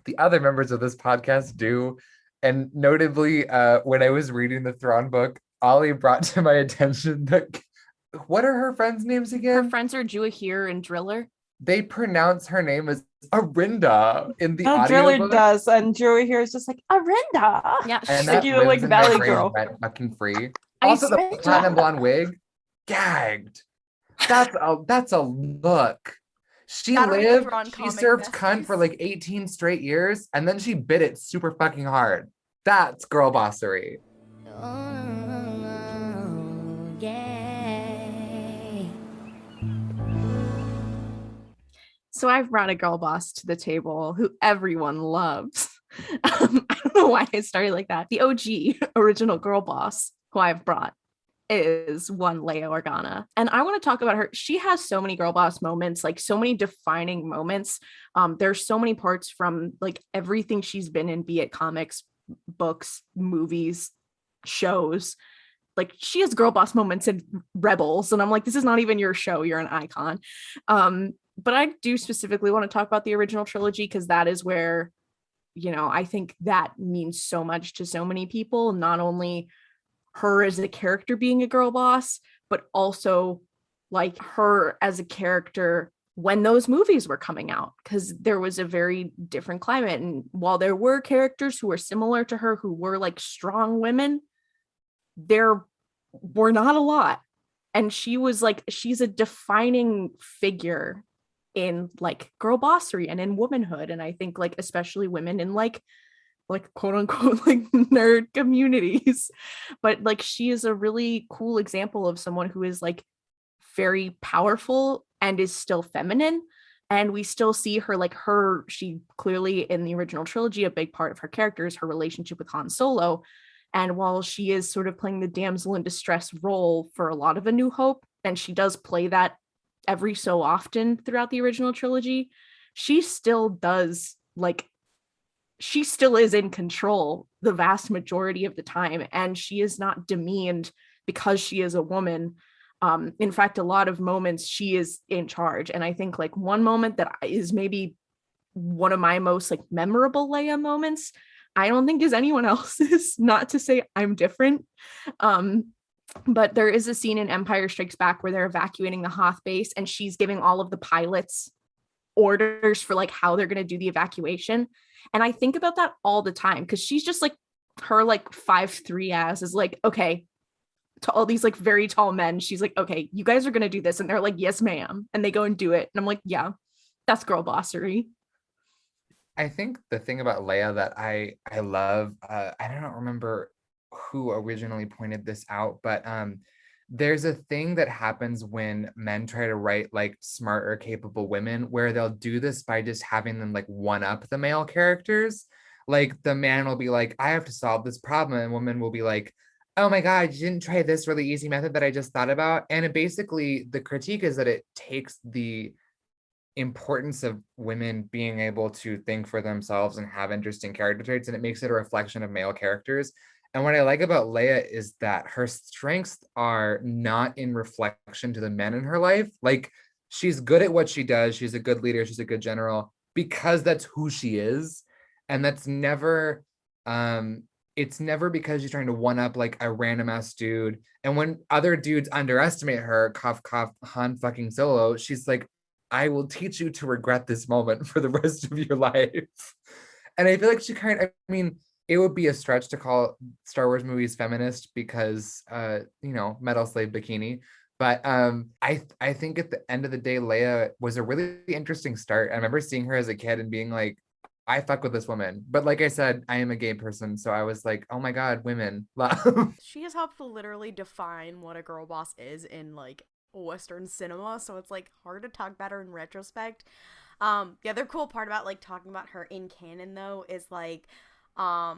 The other members of this podcast do. And notably, when I was reading the Thrawn book, Ollie brought to my attention that, what are her friends' names again? Her friends are Juahir and Driller. they pronounce her name as Arihnda in the No, Driller audiobook. does, and Joey here is just like Arihnda. Yeah, And Like that you know, like lives in my Valley brain Girl. rent fucking free. I Also, the swear. platinum blonde wig, gagged. That's a look. She Gotta read the lived, Thrawn she comic served besties. cunt for like 18 straight years, and then she bit it super fucking hard. That's girl bossery. Oh, yeah. So I've brought a girl boss to the table who everyone loves. I don't know why I started like that. The OG original girl boss who I've brought is one Leia Organa. And I want to talk about her. She has so many girl boss moments, like so many defining moments. There's so many parts from like everything she's been in, be it comics, books, movies, shows. Like she has girl boss moments in Rebels. And I'm like, this is not even your show. You're an icon. But I do specifically want to talk about the original trilogy because that is where, you know, I think that means so much to so many people, not only her as a character being a girl boss, but also like her as a character when those movies were coming out, because there was a very different climate. And while there were characters who were similar to her, who were like strong women, there were not a lot. And she was like, she's a defining figure in like girl bossery and in womanhood. And I think like, especially women in like quote unquote like nerd communities, but like she is a really cool example of someone who is like very powerful and is still feminine. And we still see her like she clearly in the original trilogy, a big part of her character is her relationship with Han Solo. And while she is sort of playing the damsel in distress role for a lot of A New Hope, and she does play that every so often throughout the original trilogy, she still does like she still is in control the vast majority of the time, and she is not demeaned because she is a woman. In fact, a lot of moments she is in charge. And I think like one moment that is maybe one of my most like memorable Leia moments, I don't think is anyone else's, not to say I'm different. But there is a scene in Empire Strikes Back where they're evacuating the Hoth base and she's giving all of the pilots orders for like how they're going to do the evacuation. And I think about that all the time because she's just like her like 5'3" ass is like, okay, to all these like very tall men, she's like, okay, you guys are going to do this. And they're like, yes, ma'am. And they go and do it. And I'm like, yeah, that's girl bossery. I think the thing about Leia that I love, I don't remember who originally pointed this out, but there's a thing that happens when men try to write like smart or capable women where they'll do this by just having them like one up the male characters. Like the man will be like, I have to solve this problem, and woman will be like, oh my God, you didn't try this really easy method that I just thought about. And it basically, the critique is that it takes the importance of women being able to think for themselves and have interesting character traits, and it makes it a reflection of male characters. And what I like about Leia is that her strengths are not in reflection to the men in her life. Like she's good at what she does. She's a good leader. She's a good general because that's who she is. And that's never, it's never because she's trying to one up like a random ass dude. And when other dudes underestimate her, cough, cough, Han fucking Solo, she's like, I will teach you to regret this moment for the rest of your life. And I feel like she kind of, I mean, it would be a stretch to call Star Wars movies feminist because, you know, metal slave bikini. But I think at the end of the day, Leia was a really interesting start. I remember seeing her as a kid and being like, I fuck with this woman. But like I said, I am a gay person. So I was like, oh my God, women. She has helped to literally define what a girl boss is in like Western cinema. So it's like hard to talk about her in retrospect. The other cool part about like talking about her in canon though is like her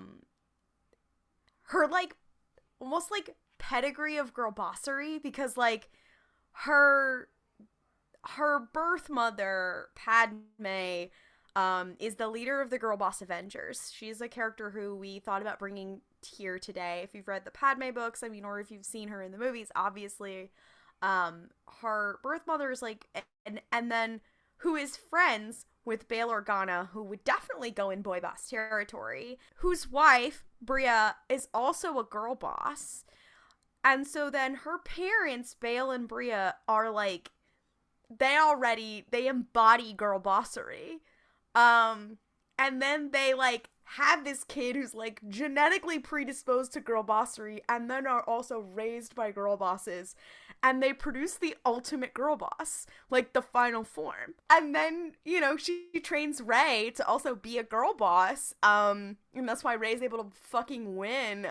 like almost like pedigree of girl bossery, because like her birth mother Padme is the leader of the Girl Boss Avengers. She's a character who we thought about bringing here today. If you've read the Padme books, I mean, or if you've seen her in the movies, obviously her birth mother is like and then who is friends with Bail Organa, who would definitely go in boy boss territory, whose wife, Bria, is also a girl boss. And so then her parents, Bail and Bria, are like they embody girl bossery. And then they like have this kid who's like genetically predisposed to girl bossery and then are also raised by girl bosses, and they produce the ultimate girl boss, like the final form. And then, you know, she trains Rey to also be a girl boss, and that's why Rey's able to fucking win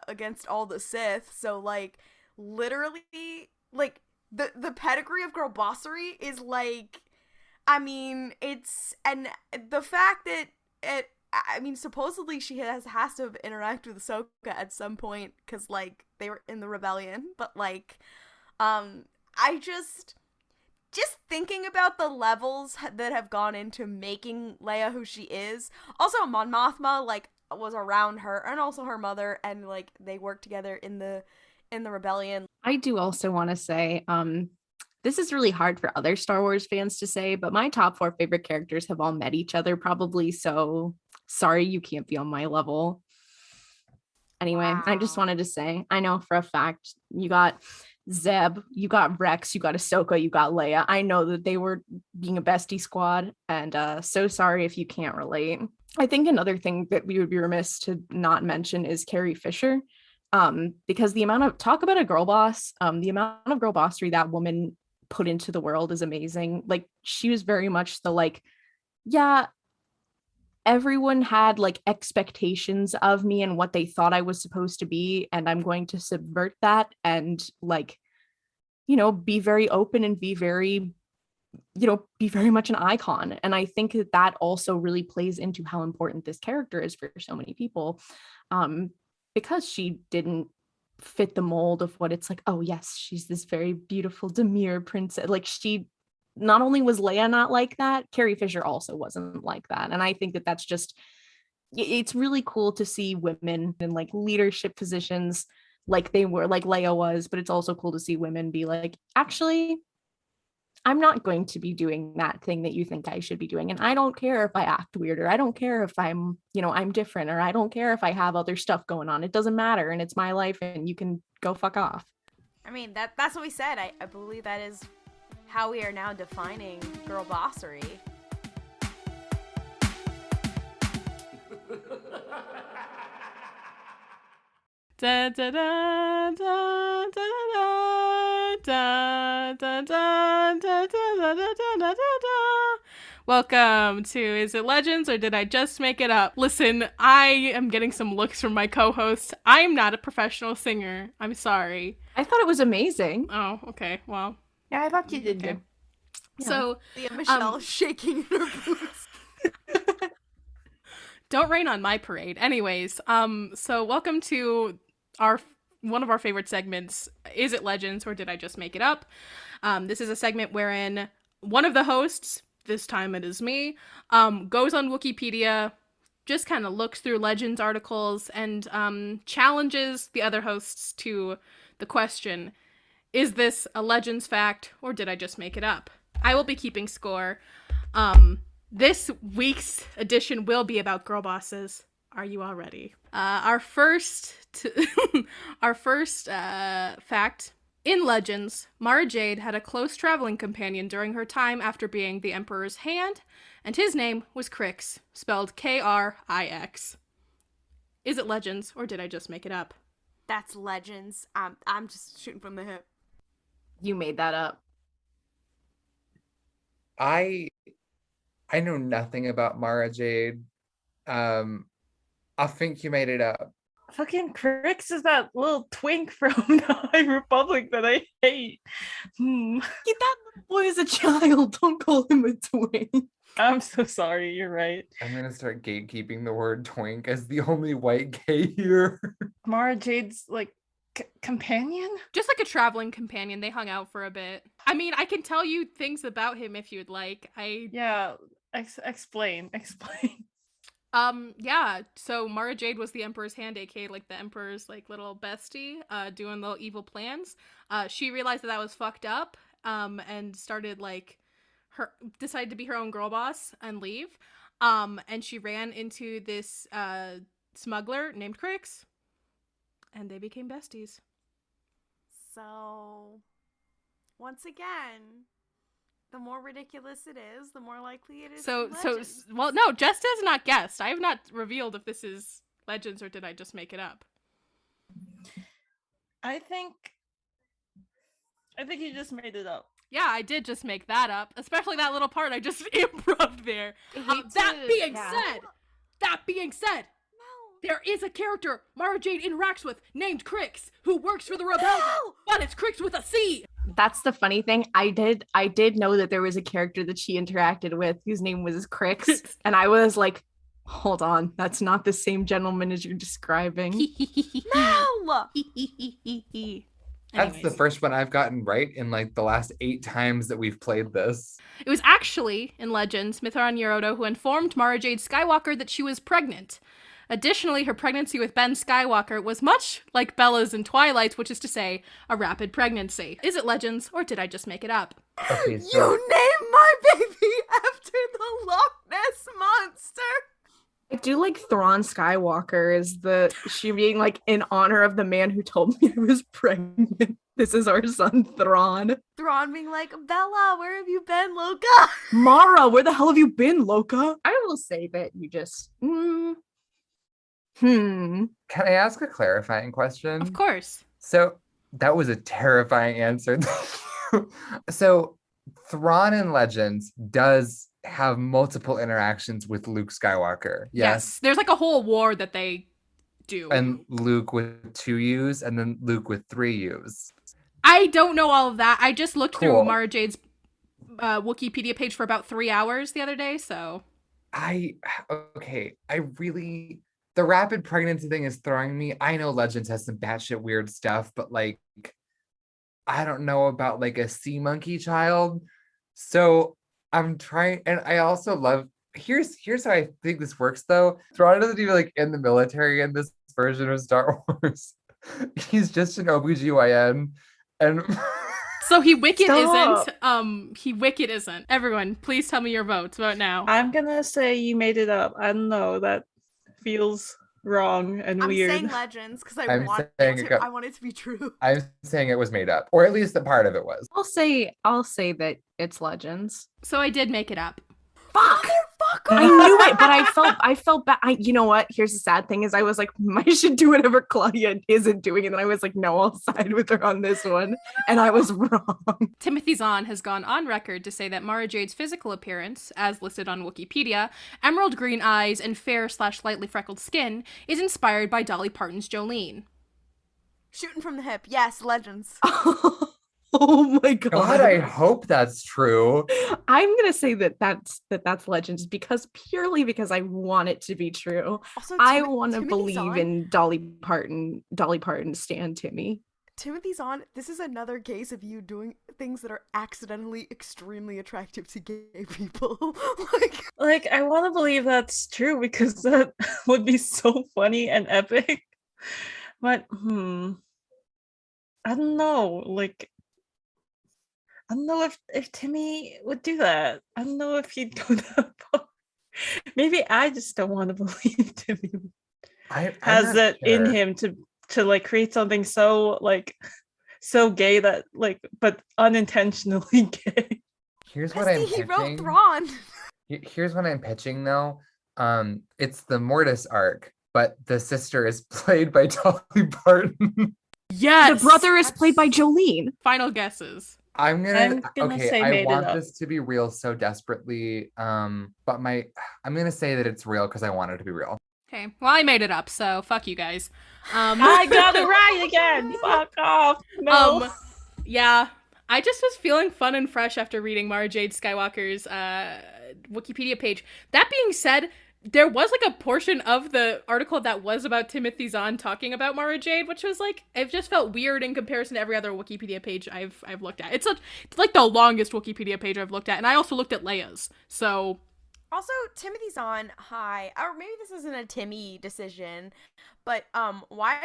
against all the Sith. So like literally like the pedigree of girl bossery is like, I mean, it's, and the fact that I mean, supposedly she has to have interacted with Ahsoka at some point because, like, they were in the rebellion. But, like, I just thinking about the levels that have gone into making Leia who she is. Also, Mon Mothma, like, was around her, and also her mother, and, like, they worked together in the rebellion. I do also want to say, this is really hard for other Star Wars fans to say, but my top 4 favorite characters have all met each other probably, so sorry you can't be on my level. Anyway, wow. I just wanted to say, I know for a fact you got Zeb, you got Rex, you got Ahsoka, you got Leia. I know that they were being a bestie squad, and so sorry if you can't relate. I think another thing that we would be remiss to not mention is Carrie Fisher, because the amount of, talk about a girl boss, the amount of girl bossery that woman put into the world is amazing. Like, she was very much the, like, yeah, everyone had like expectations of me and what they thought I was supposed to be, and I'm going to subvert that and, like, you know, be very open and be very, you know, be very much an icon. And I think that that also really plays into how important this character is for so many people, because she didn't fit the mold of what it's like, oh yes, she's this very beautiful demure princess. Like, she not only was Leia not like that, Carrie Fisher also wasn't like that. And I think that that's just, it's really cool to see women in like leadership positions like they were, like Leia was, but it's also cool to see women be like, actually, I'm not going to be doing that thing that you think I should be doing. And I don't care if I act weird, or I don't care if I'm, you know, I'm different, or I don't care if I have other stuff going on. It doesn't matter. And it's my life, and you can go fuck off. I mean, that's what we said. I believe that is how we are now defining girl bossery. Da, da, da, da, da, da, da, da, da, da, da, da, da. Welcome to Is It Legends or Did I Just Make It Up? Listen, I am getting some looks from my co-host. I'm not a professional singer. I'm sorry. I thought it was amazing. Oh, okay. Well. Yeah, I thought you did good. Yeah. So, Michelle shaking in her boots. Don't rain on my parade. Anyways, so welcome to one of our favorite segments, Is It Legends or Did I Just Make It Up? This is a segment wherein one of the hosts, this time it is me, goes on Wikipedia, just kind of looks through Legends articles, and challenges the other hosts to the question, is this a Legends fact or did I just make it up? I will be keeping score. This week's edition will be about girl bosses. Are you all ready? Our first fact. In Legends, Mara Jade had a close traveling companion during her time after being the Emperor's hand, and his name was Krix, spelled Krix. Is it Legends, or did I just make it up? That's Legends. I'm just shooting from the hip. You made that up. I know nothing about Mara Jade. I think you made it up. Fucking Krix is that little twink from the High Republic that I hate. That little boy is a child. Don't call him a twink. I'm so sorry. You're right. I'm going to start gatekeeping the word twink as the only white gay here. Mara Jade's like companion? Just like a traveling companion. They hung out for a bit. I mean, I can tell you things about him if you'd like. Yeah, explain. Yeah, so Mara Jade was the Emperor's hand, aka like the Emperor's like little bestie, doing little evil plans. She realized that was fucked up, and started like decided to be her own girl boss and leave. And she ran into this smuggler named Krix, and they became besties. So, once again, the more ridiculous it is, the more likely it is. Well, no, Jess has not guessed. I have not revealed if this is legends or did I just make it up. I think you just made it up. Yeah, I did just make that up, especially that little part I just improv there. That being said, there is a character Mara Jade interacts with named Crix who works for the Rebellion, but it's Crix with a C. That's the funny thing. I did know that there was a character that she interacted with whose name was Crix, and I was like, hold on, that's not the same gentleman as you're describing. No! That's the first one I've gotten right in like the last 8 times that we've played this. It was actually, in Legends, Mithran Yorodo who informed Mara Jade Skywalker that she was pregnant. Additionally, her pregnancy with Ben Skywalker was much like Bella's in Twilight, which is to say, a rapid pregnancy. Is it Legends, or did I just make it up? Okay, You named my baby after the Loch Ness Monster! I do like Thrawn Skywalker is she being like in honor of the man who told me I was pregnant. This is our son, Thrawn. Thrawn being like, Bella, where have you been, Loca? Mara, where the hell have you been, Loca? I will say that you just... Can I ask a clarifying question? Of course. So that was a terrifying answer. So Thrawn in Legends does have multiple interactions with Luke Skywalker. Yes. There's like a whole war that they do. And Luke with 2 U's and then Luke with 3 U's. I don't know all of that. I just looked through Mara Jade's Wikipedia page for about 3 hours the other day, so. The rapid pregnancy thing is throwing me. I know Legends has some batshit weird stuff, but like, I don't know about like a sea monkey child. So I'm trying, and I also love, here's how I think this works though. Thrawn doesn't even like in the military in this version of Star Wars. He's just an OBGYN. And so he Wicked isn't. He Wicked isn't. Everyone, please tell me your votes. Vote now. I'm gonna say you made it up. I don't know. That feels wrong and weird. I'm saying Legends because I want it to be true. I'm saying it was made up, or at least that part of it was. I'll say that it's Legends. So I did make it up. Fuck! I knew it, but I felt bad. You know what? Here's the sad thing is I was like, I should do whatever Klaudia isn't doing. And then I was like, no, I'll side with her on this one. And I was wrong. Timothy Zahn has gone on record to say that Mara Jade's physical appearance, as listed on Wikipedia, emerald green eyes and fair/lightly freckled skin, is inspired by Dolly Parton's Jolene. Shooting from the hip. Yes, Legends. Oh my god! I hope that's true. I'm gonna say that's Legends purely because I want it to be true. Also, I want to believe in Dolly Parton stan Timmy. Timothy Zahn, this is another case of you doing things that are accidentally extremely attractive to gay people. like I want to believe that's true because that would be so funny and epic. But I don't know. I don't know if Timmy would do that. I don't know if he'd go that far. Maybe I just don't want to believe Timmy has that in him to like create something so gay that but unintentionally gay. Here's what I'm pitching. He wrote Thrawn. Here's what I'm pitching though. It's the Mortis arc, but the sister is played by Dolly Parton. Yes. The brother is played by Jolene. Final guesses. I'm gonna say I want this to be real so desperately, but I'm gonna say that it's real because I want it to be real. Okay, well I made it up, so fuck you guys. I got it right again. Fuck off. No. Yeah, I just was feeling fun and fresh after reading Mara Jade Skywalker's Wikipedia page. That being said, there was like a portion of the article that was about Timothy Zahn talking about Mara Jade, which was like, it just felt weird in comparison to every other Wikipedia page I've looked at. It's like the longest Wikipedia page I've looked at, and I also looked at Leia's. So also Timothy Zahn, hi, or maybe this isn't a Timmy decision, but why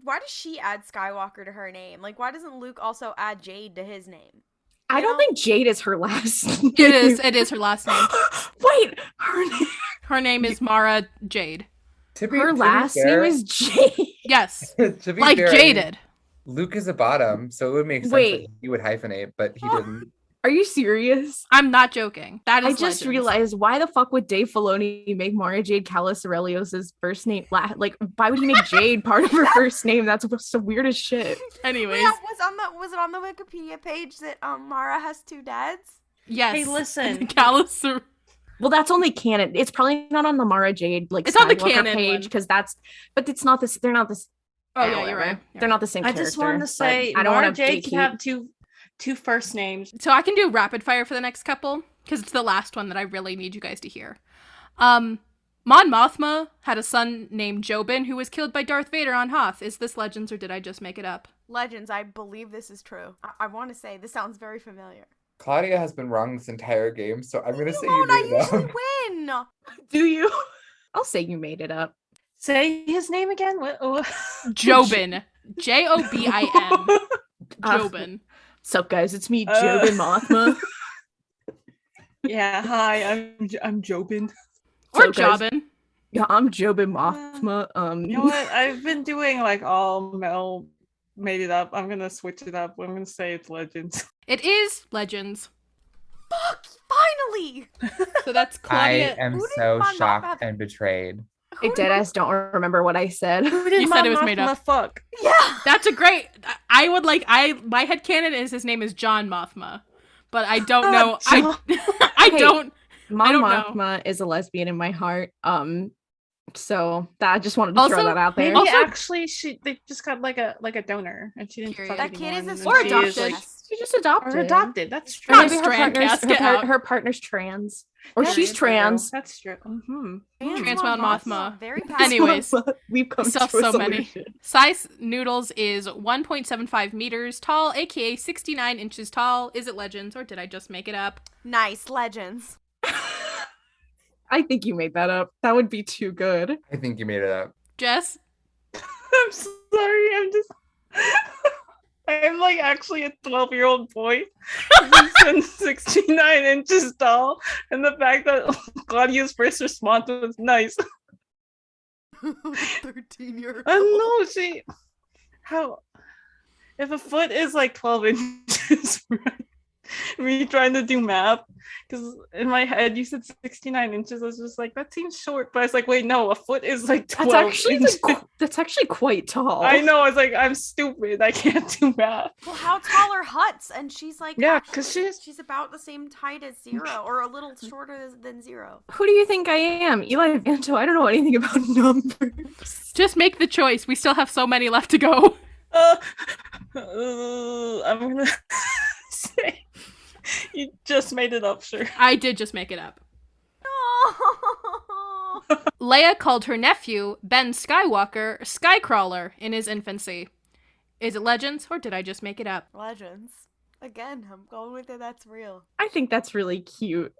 does she add Skywalker to her name? Like, why doesn't Luke also add Jade to his name? I don't think Jade is her last name. It is her last name. Wait, her name is Mara Jade. Her last name is Jade. Yes. Like Jaded. Luke is a bottom, so it would make sense that he would hyphenate, but he didn't. Are you serious? I'm not joking. That is I just Legends. realized, why the fuck would Dave Filoni make Mara Jade Callis Aurelios' first name? Like, why would he make Jade part of her first name? That's so weird as shit. Anyways. Yeah, was it on the Wikipedia page that Mara has 2 dads? Yes. Hey, listen. Callis. Well, that's only canon. It's probably not on the Mara Jade it's on the Skywalker canon page, one. because but it's not this. They're not this. Oh yeah, you're right. They're not the same I character. just wanted to say, I don't Mara want to Jade can have two first names. So I can do rapid fire for the next couple, because it's the last one that I really need you guys to hear. Mon Mothma had a son named Jobin who was killed by Darth Vader on Hoth. Is this Legends or did I just make it up? Legends. I believe this is true. I want to say this sounds very familiar. Claudia has been wrong this entire game, so I'm gonna say you I made it usually up. win. Do you? I'll say you made it up. Say his name again. What? Jobin. Jobin. Jobin. What's up, guys? It's me, Jobin Mothma. Yeah, hi, I'm Jobin. Or So, guys, Jobin. Yeah, I'm Jobin Mothma. You know what? I've been doing like all Mel made it up. I'm gonna switch it up. I'm gonna say it's Legends. It is Legends. Fuck! Finally. So that's I Claudia. am Who did so Mon Mothma shocked and betrayed. I deadass don't remember what I said. Who did You said it was Mon made Mothma up. Fuck. Yeah. That's a great. My headcanon is his name is Jon Mothma, but I don't know. Jon- I Hey, don't. Mon don't know. Mothma is a lesbian in my heart. So that I just wanted to Also, throw that out there. Maybe Also- actually they just got like a donor and she didn't Period. fuck That kid is anyone, a and Or she adopted. is, like, She just adopted. or adopted. That's Or true. maybe her Strand partner's, cast, get out. her partner's trans. Or That's she's true. trans. That's true. Mm-hmm. Trans Mon Mothma. Very Anyways, we've come still to a so many. solution. Size Noodles is 1.75 meters tall, aka 69 inches tall. Is it Legends or did I just make it up? nice. Legends. I think you made that up. That would be too good. I think you made it up. Jess? I'm sorry. I'm like actually a 12-year-old boy who's 69 inches tall, and the fact that Claudia's first response was nice. 13-year-old. No, how if a foot is like 12 inches, right? Me trying to do math, because in my head you said 69 inches. I was just like, that seems short, but I was like, wait, no, a foot is like 12 inches. That's actually quite tall. I know. I was like, I'm stupid. I can't do math. Well, how tall are Huts? And she's like, Yeah, actually- 'cause she's about the same height as Zero, or a little shorter than Zero. Who do you think I am? Eli Vanto. I don't know anything about numbers. Just make the choice. We still have so many left to go. I'm gonna say you just made it up, sure. I did just make it up. No. Leia called her nephew, Ben Skywalker, Skycrawler in his infancy. Is it Legends or did I just make it up? Legends. Again, I'm going with it. That's real. I think that's really cute.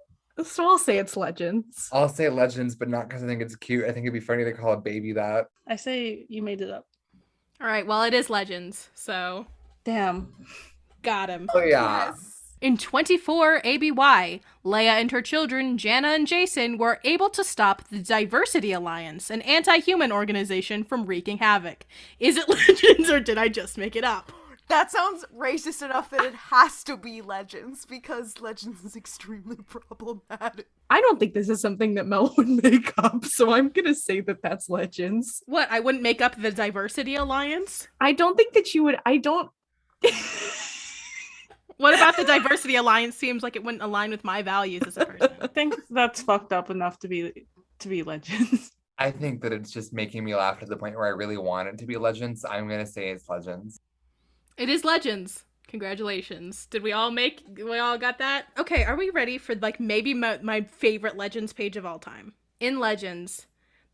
So I'll say it's Legends. I'll say Legends, but not because I think it's cute. I think it'd be funny to call a baby that. I say you made it up. All right, well, it is Legends, so Damn. got him. Oh yeah. Yes. In 24 ABY, Leia and her children, Jannah and Jason, were able to stop the Diversity Alliance, an anti-human organization, from wreaking havoc. Is it Legends or did I just make it up? That sounds racist enough that it has to be Legends, because Legends is extremely problematic. I don't think this is something that Mel would make up, so I'm gonna say that that's Legends. What, I wouldn't make up the Diversity Alliance? I don't think that you would. I don't. What about the Diversity Alliance seems like it wouldn't align with my values as a person? I think that's fucked up enough to be Legends. I think that it's just making me laugh to the point where I really want it to be Legends. I'm gonna say it's Legends. It is Legends. Congratulations. We all got that? Okay, are we ready for like maybe my favorite Legends page of all time? In Legends,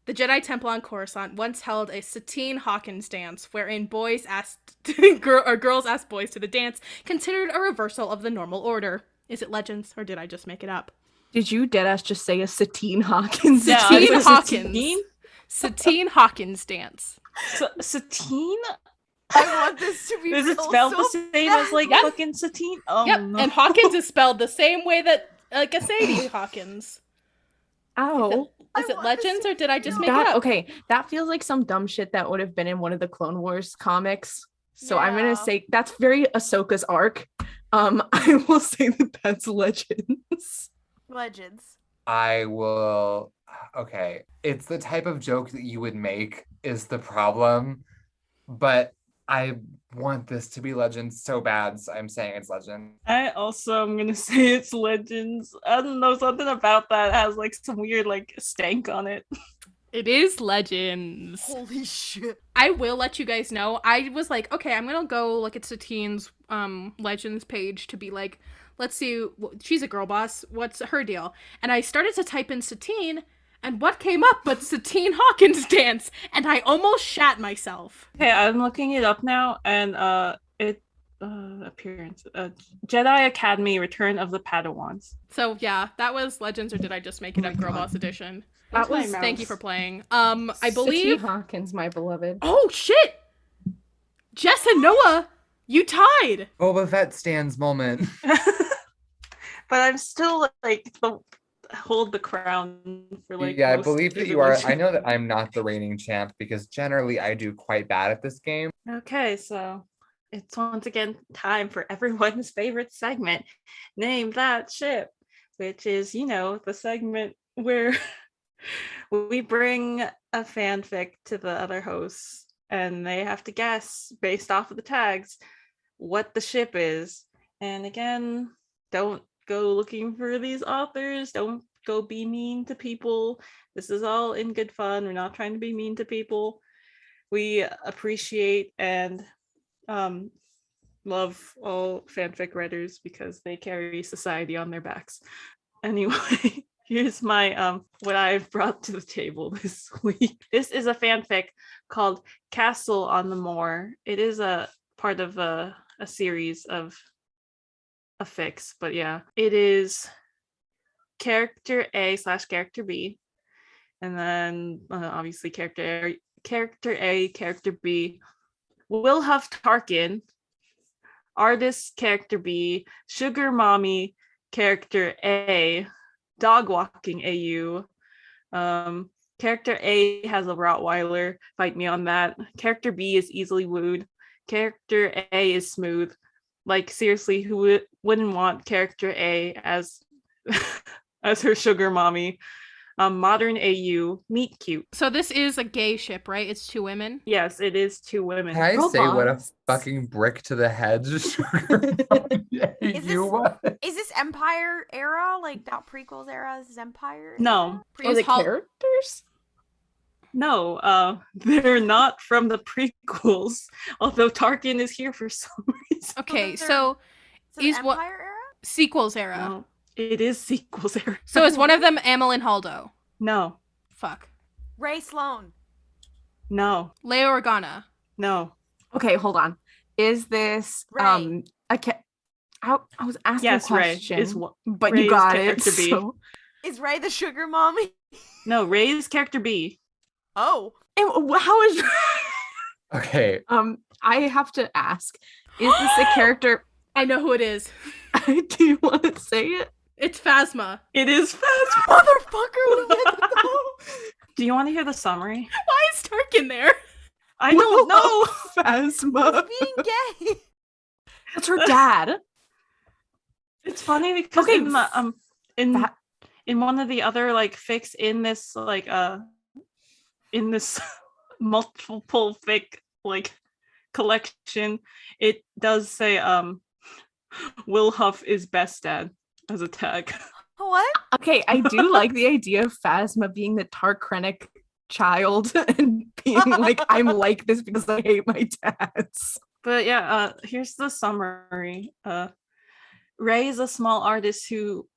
the Jedi Temple on Coruscant once held a Satine Hawkins dance wherein boys asked girls asked boys to the dance, considered a reversal of the normal order. Is it Legends or did I just make it up? Did you deadass just say a Satine Hawkins? Yeah, Satine it's a Hawkins. Satine? Satine Hawkins dance. Satine? I want this to be Is it real spelled so the same as like Yep. fucking Satine? Oh Yep, no. and Hawkins is spelled the same way that like a Sadie Hawkins. Ow. Is it want this Legends to or did I just be make it That up? okay. That feels like some dumb shit that would have been in one of the Clone Wars comics. So I'm Yeah. gonna say that's very Ahsoka's arc. I will say that that's Legends. Legends. I will. Okay, it's the type of joke that you would make is the problem, but I want this to be Legends so bad, so I'm saying it's Legend. I also am gonna say it's Legends. I don't know, something about that has like some weird like stank on it. It is Legends. Holy shit. I will let you guys know. I was like, okay, I'm gonna go look at Satine's Legends page to be like, let's see, she's a girl boss. What's her deal? And I started to type in Satine, and what came up but Satine Hawkins dance, and I almost shat myself. Okay, I'm looking it up now, and appearance Jedi Academy Return of the Padawans. So yeah, that was Legends, or did I just make it up? Girl Boss Edition. That was Thank you for playing. I Satine believe. Hawkins, my beloved. Oh shit! Jess and Noah, you tied. Boba Fett stands moment. But I'm still like hold the crown for like. Yeah, I most believe that of you the are. legends. I know that I'm not the reigning champ because generally I do quite bad at this game. Okay, so it's once again time for everyone's favorite segment, Name That Ship, which is, you know, the segment where we bring a fanfic to the other hosts and they have to guess based off of the tags what the ship is. And again, don't go looking for these authors. Don't go be mean to people. This is all in good fun. We're not trying to be mean to people. We appreciate and love all fanfic writers because they carry society on their backs. Anyway, here's my what I've brought to the table this week. This is a fanfic called Castle on the Moor. It is a part of a series of fics, but yeah, it is character A / character B, and then obviously character A, character B, Wilhuff Tarkin, artist character B, sugar mommy character A, dog walking AU. Character A has a Rottweiler. Fight me on that. Character B is easily wooed. Character A is smooth. Like seriously, who wouldn't want character A as as her sugar mommy? Modern AU, meet cute. So this is a gay ship, right? It's 2 women. Yes, it is 2 women. Can I say what a Robots. fucking brick to the head? Is this Empire era? Like not prequels era? Is this Empire? No. era? Are the Hol- characters? No, they're not from the prequels, although Tarkin is here for some reason. Okay, they're- so the is what Empire era? sequels era. No, it is sequels era. So is one of them Amelin Haldo? No, Fuck. Ray Sloan. no, Leia Organa. no. Okay, hold on. Is this Ray. I was asking Yes, a Ray question, is what. but Ray you is got it. character B. So. Is Ray the sugar mommy? No, Ray is character B. Oh. And how is Okay, I have to ask, is this a character? I know who it is. Do you want to say it? It's Phasma. It is Phasma. Motherfucker. Do you want to hear the summary? Why is Tarkin there? I don't know. Phasma. Being gay. That's her dad. It's funny because Okay, in the Fa- in one of the other like fics in this like in this multiple fic like collection, it does say Will Huff is best dad as a tag. What? Okay, I do like the idea of Phasma being the Tarkrenic child and being like, I'm like this because I hate my dads. But yeah, here's the summary. Ray is a small artist who,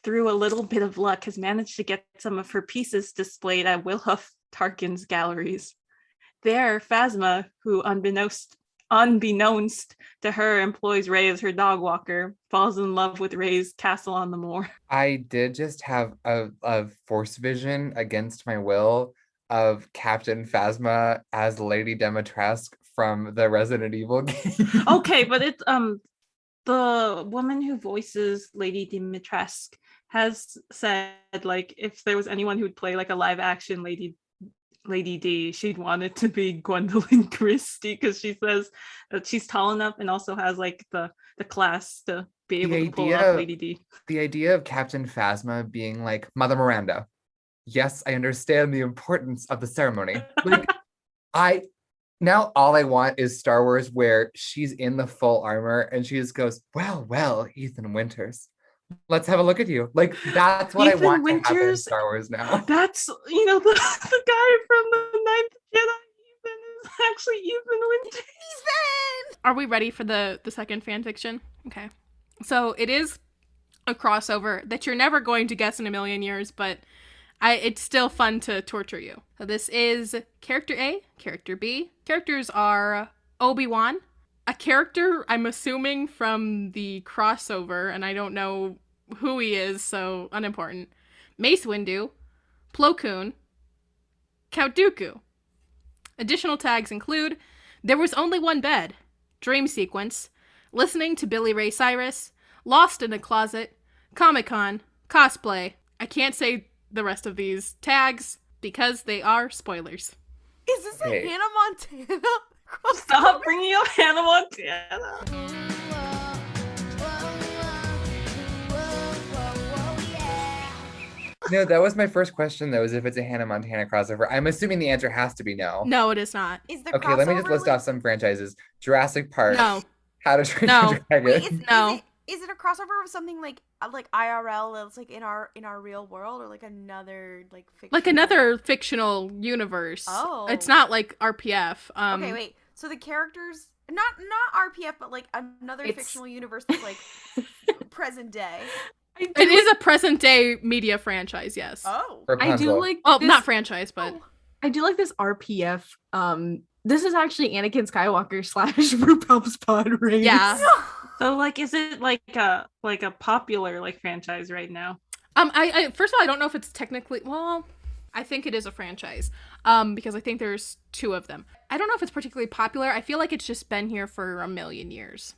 through a little bit of luck, has managed to get some of her pieces displayed at Wilhuff Tarkin's galleries. There, Phasma, who unbeknownst to her employs Ray as her dog walker, falls in love with Ray's castle on the moor. I did just have a force vision against my will of Captain Phasma as Lady Dimitrescu from the Resident Evil game. Okay, but it's the woman who voices Lady Dimitrescu has said like if there was anyone who'd play like a live action Lady D, she'd want it to be Gwendolyn Christie because she says that she's tall enough and also has like the the class to be able The to pull idea- off Lady D. The idea of Captain Phasma being like, Mother Miranda, yes, I understand the importance of the ceremony. Like, now all I want is Star Wars where she's in the full armor and she just goes, well, Ethan Winters, let's have a look at you. Like, that's what Ethan I want to happen in Winters? Star Wars now. That's, the guy from the Ninth Jedi, Ethan, is actually Ethan Winters. Ethan! Are we ready for the second fan fiction? Okay. So it is a crossover that you're never going to guess in a million years, but it's still fun to torture you. So this is character A, character B. Characters are Obi-Wan, a character I'm assuming from the crossover, and I don't know who he is, so unimportant. Mace Windu, Plo Koon, Count Dooku. Additional tags include There Was Only One Bed, Dream Sequence, Listening to Billy Ray Cyrus, Lost in a Closet, Comic-Con, Cosplay. I can't say the rest of these tags because they are spoilers. Is this a Hey. Hannah Montana? Stop bringing up Hannah Montana. No, that was my first question though, is if it's a Hannah Montana crossover. I'm assuming the answer has to be no. No, it is not. Is the Okay, let me just crossover, list like- off some franchises. Jurassic Park, No. How to Train No. Your Dragon. Wait, No. Is it a crossover of something like IRL that's like in our real world, or like another like fictional? Like another fictional universe. Oh. It's not like RPF. Okay, wait. So the characters, not RPF, but like another It's- fictional universe that's like present day. It is a present day media franchise, yes. Oh. I do Rapunzel. like Well, this- not franchise, but I do like this RPF. This is actually Anakin Skywalker / RuPaul's Pod Race. yeah. So, like, is it like a popular like franchise right now? I first of all, I don't know if it's technically, well, I think it is a franchise. Because I think there's 2 of them. I don't know if it's particularly popular. I feel like it's just been here for a million years.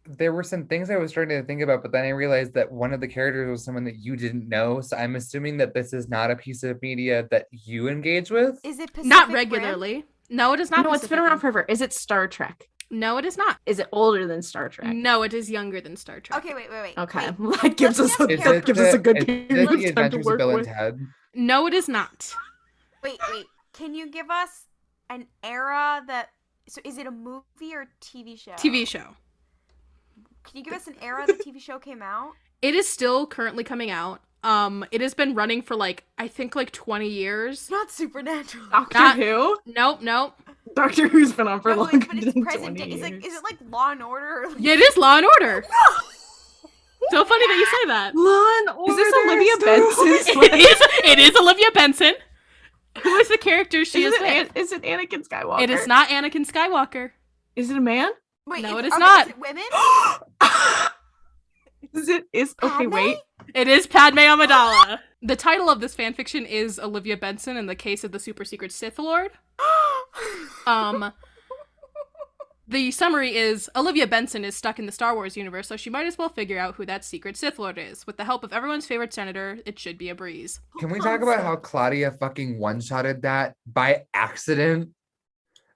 There were some things I was starting to think about, but then I realized that one of the characters was someone that you didn't know. So I'm assuming that this is not a piece of media that you engage with. Is it Pacific Not Rim? regularly. No, it is not. No, it's been Pacific around Rim. forever. Is it Star Trek? No, it is not. Is it older than Star Trek? No, it is younger than Star Trek. Okay, wait. Okay, Wait. that gives Let's us a, guess that gives us a good is period it of the time to Adventures of work Bill and with. Ted? No, it is not. Wait. Can you give us an era that? So is it a movie or TV show? TV show. Can you give us an era the TV show came out? It is still currently coming out. It has been running for I think 20 years. Not Supernatural. Doctor Not- Who? Nope. Doctor Who's been on for No, longer but it's than present 20 day. years. Is it like Law and Order? Or like... Yeah, it is Law and Order. So funny that you say that. Law and Order. Is this Olivia It Benson? it is Olivia Benson. Who is the character she is with? Is it Anakin Skywalker? It is not Anakin Skywalker. Is it a man? Wait, No, is it is okay, not. Is it women? Okay, Padme? wait. It is Padme Amidala. The title of this fanfiction is Olivia Benson in the Case of the Super Secret Sith Lord. The summary is Olivia Benson is stuck in the Star Wars universe, so she might as well figure out who that secret Sith Lord is. With the help of everyone's favorite senator, it should be a breeze. Can we talk about how Klaudia fucking one-shotted that by accident?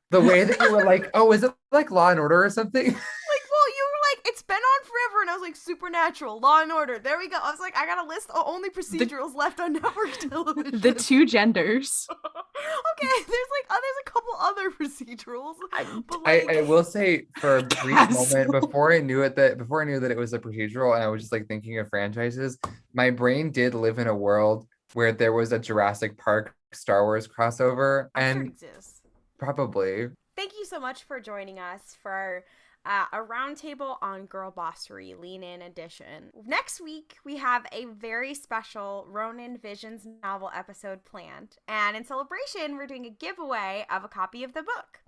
The way that you were like, oh, is it like Law and Order or something? Like, well, you were like, it's been on forever, and I was like, Supernatural, Law and Order. There we go. I was like, I got a list of only procedurals left on network television. The 2 genders. Okay, there's a couple other procedurals. But I like, will say for a brief Yes. moment before I knew that it was a procedural and I was just like thinking of franchises, my brain did live in a world where there was a Jurassic Park Star Wars crossover, I'm sure it and exists. probably Thank you so much for joining us for a roundtable on Girl Bossery Lean In edition. Next week, we have a very special Ronin Visions novel episode planned. And in celebration, we're doing a giveaway of a copy of the book.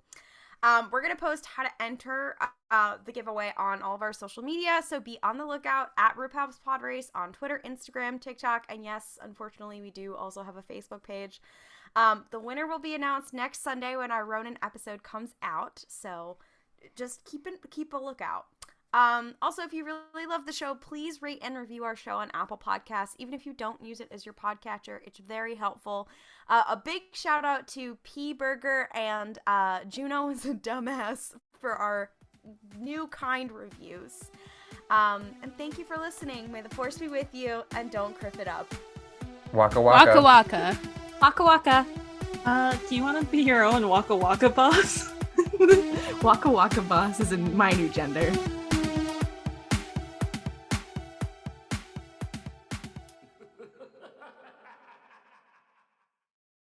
We're going to post how to enter the giveaway on all of our social media, so be on the lookout at RuPaul's Pod Race on Twitter, Instagram, TikTok, and yes, unfortunately, we do also have a Facebook page. The winner will be announced next Sunday when our Ronin episode comes out, so just keep a lookout. Also, if you really love the show, please rate and review our show on Apple Podcasts. Even if you don't use it as your podcatcher, it's very helpful. A big shout out to P Burger and Juno is a dumbass for our new kind reviews. And thank you for listening. May the force be with you, and don't kriff it up. Waka waka. Waka waka. Waka waka. Do you want to be your own Waka Waka boss? Waka Waka boss is my new gender.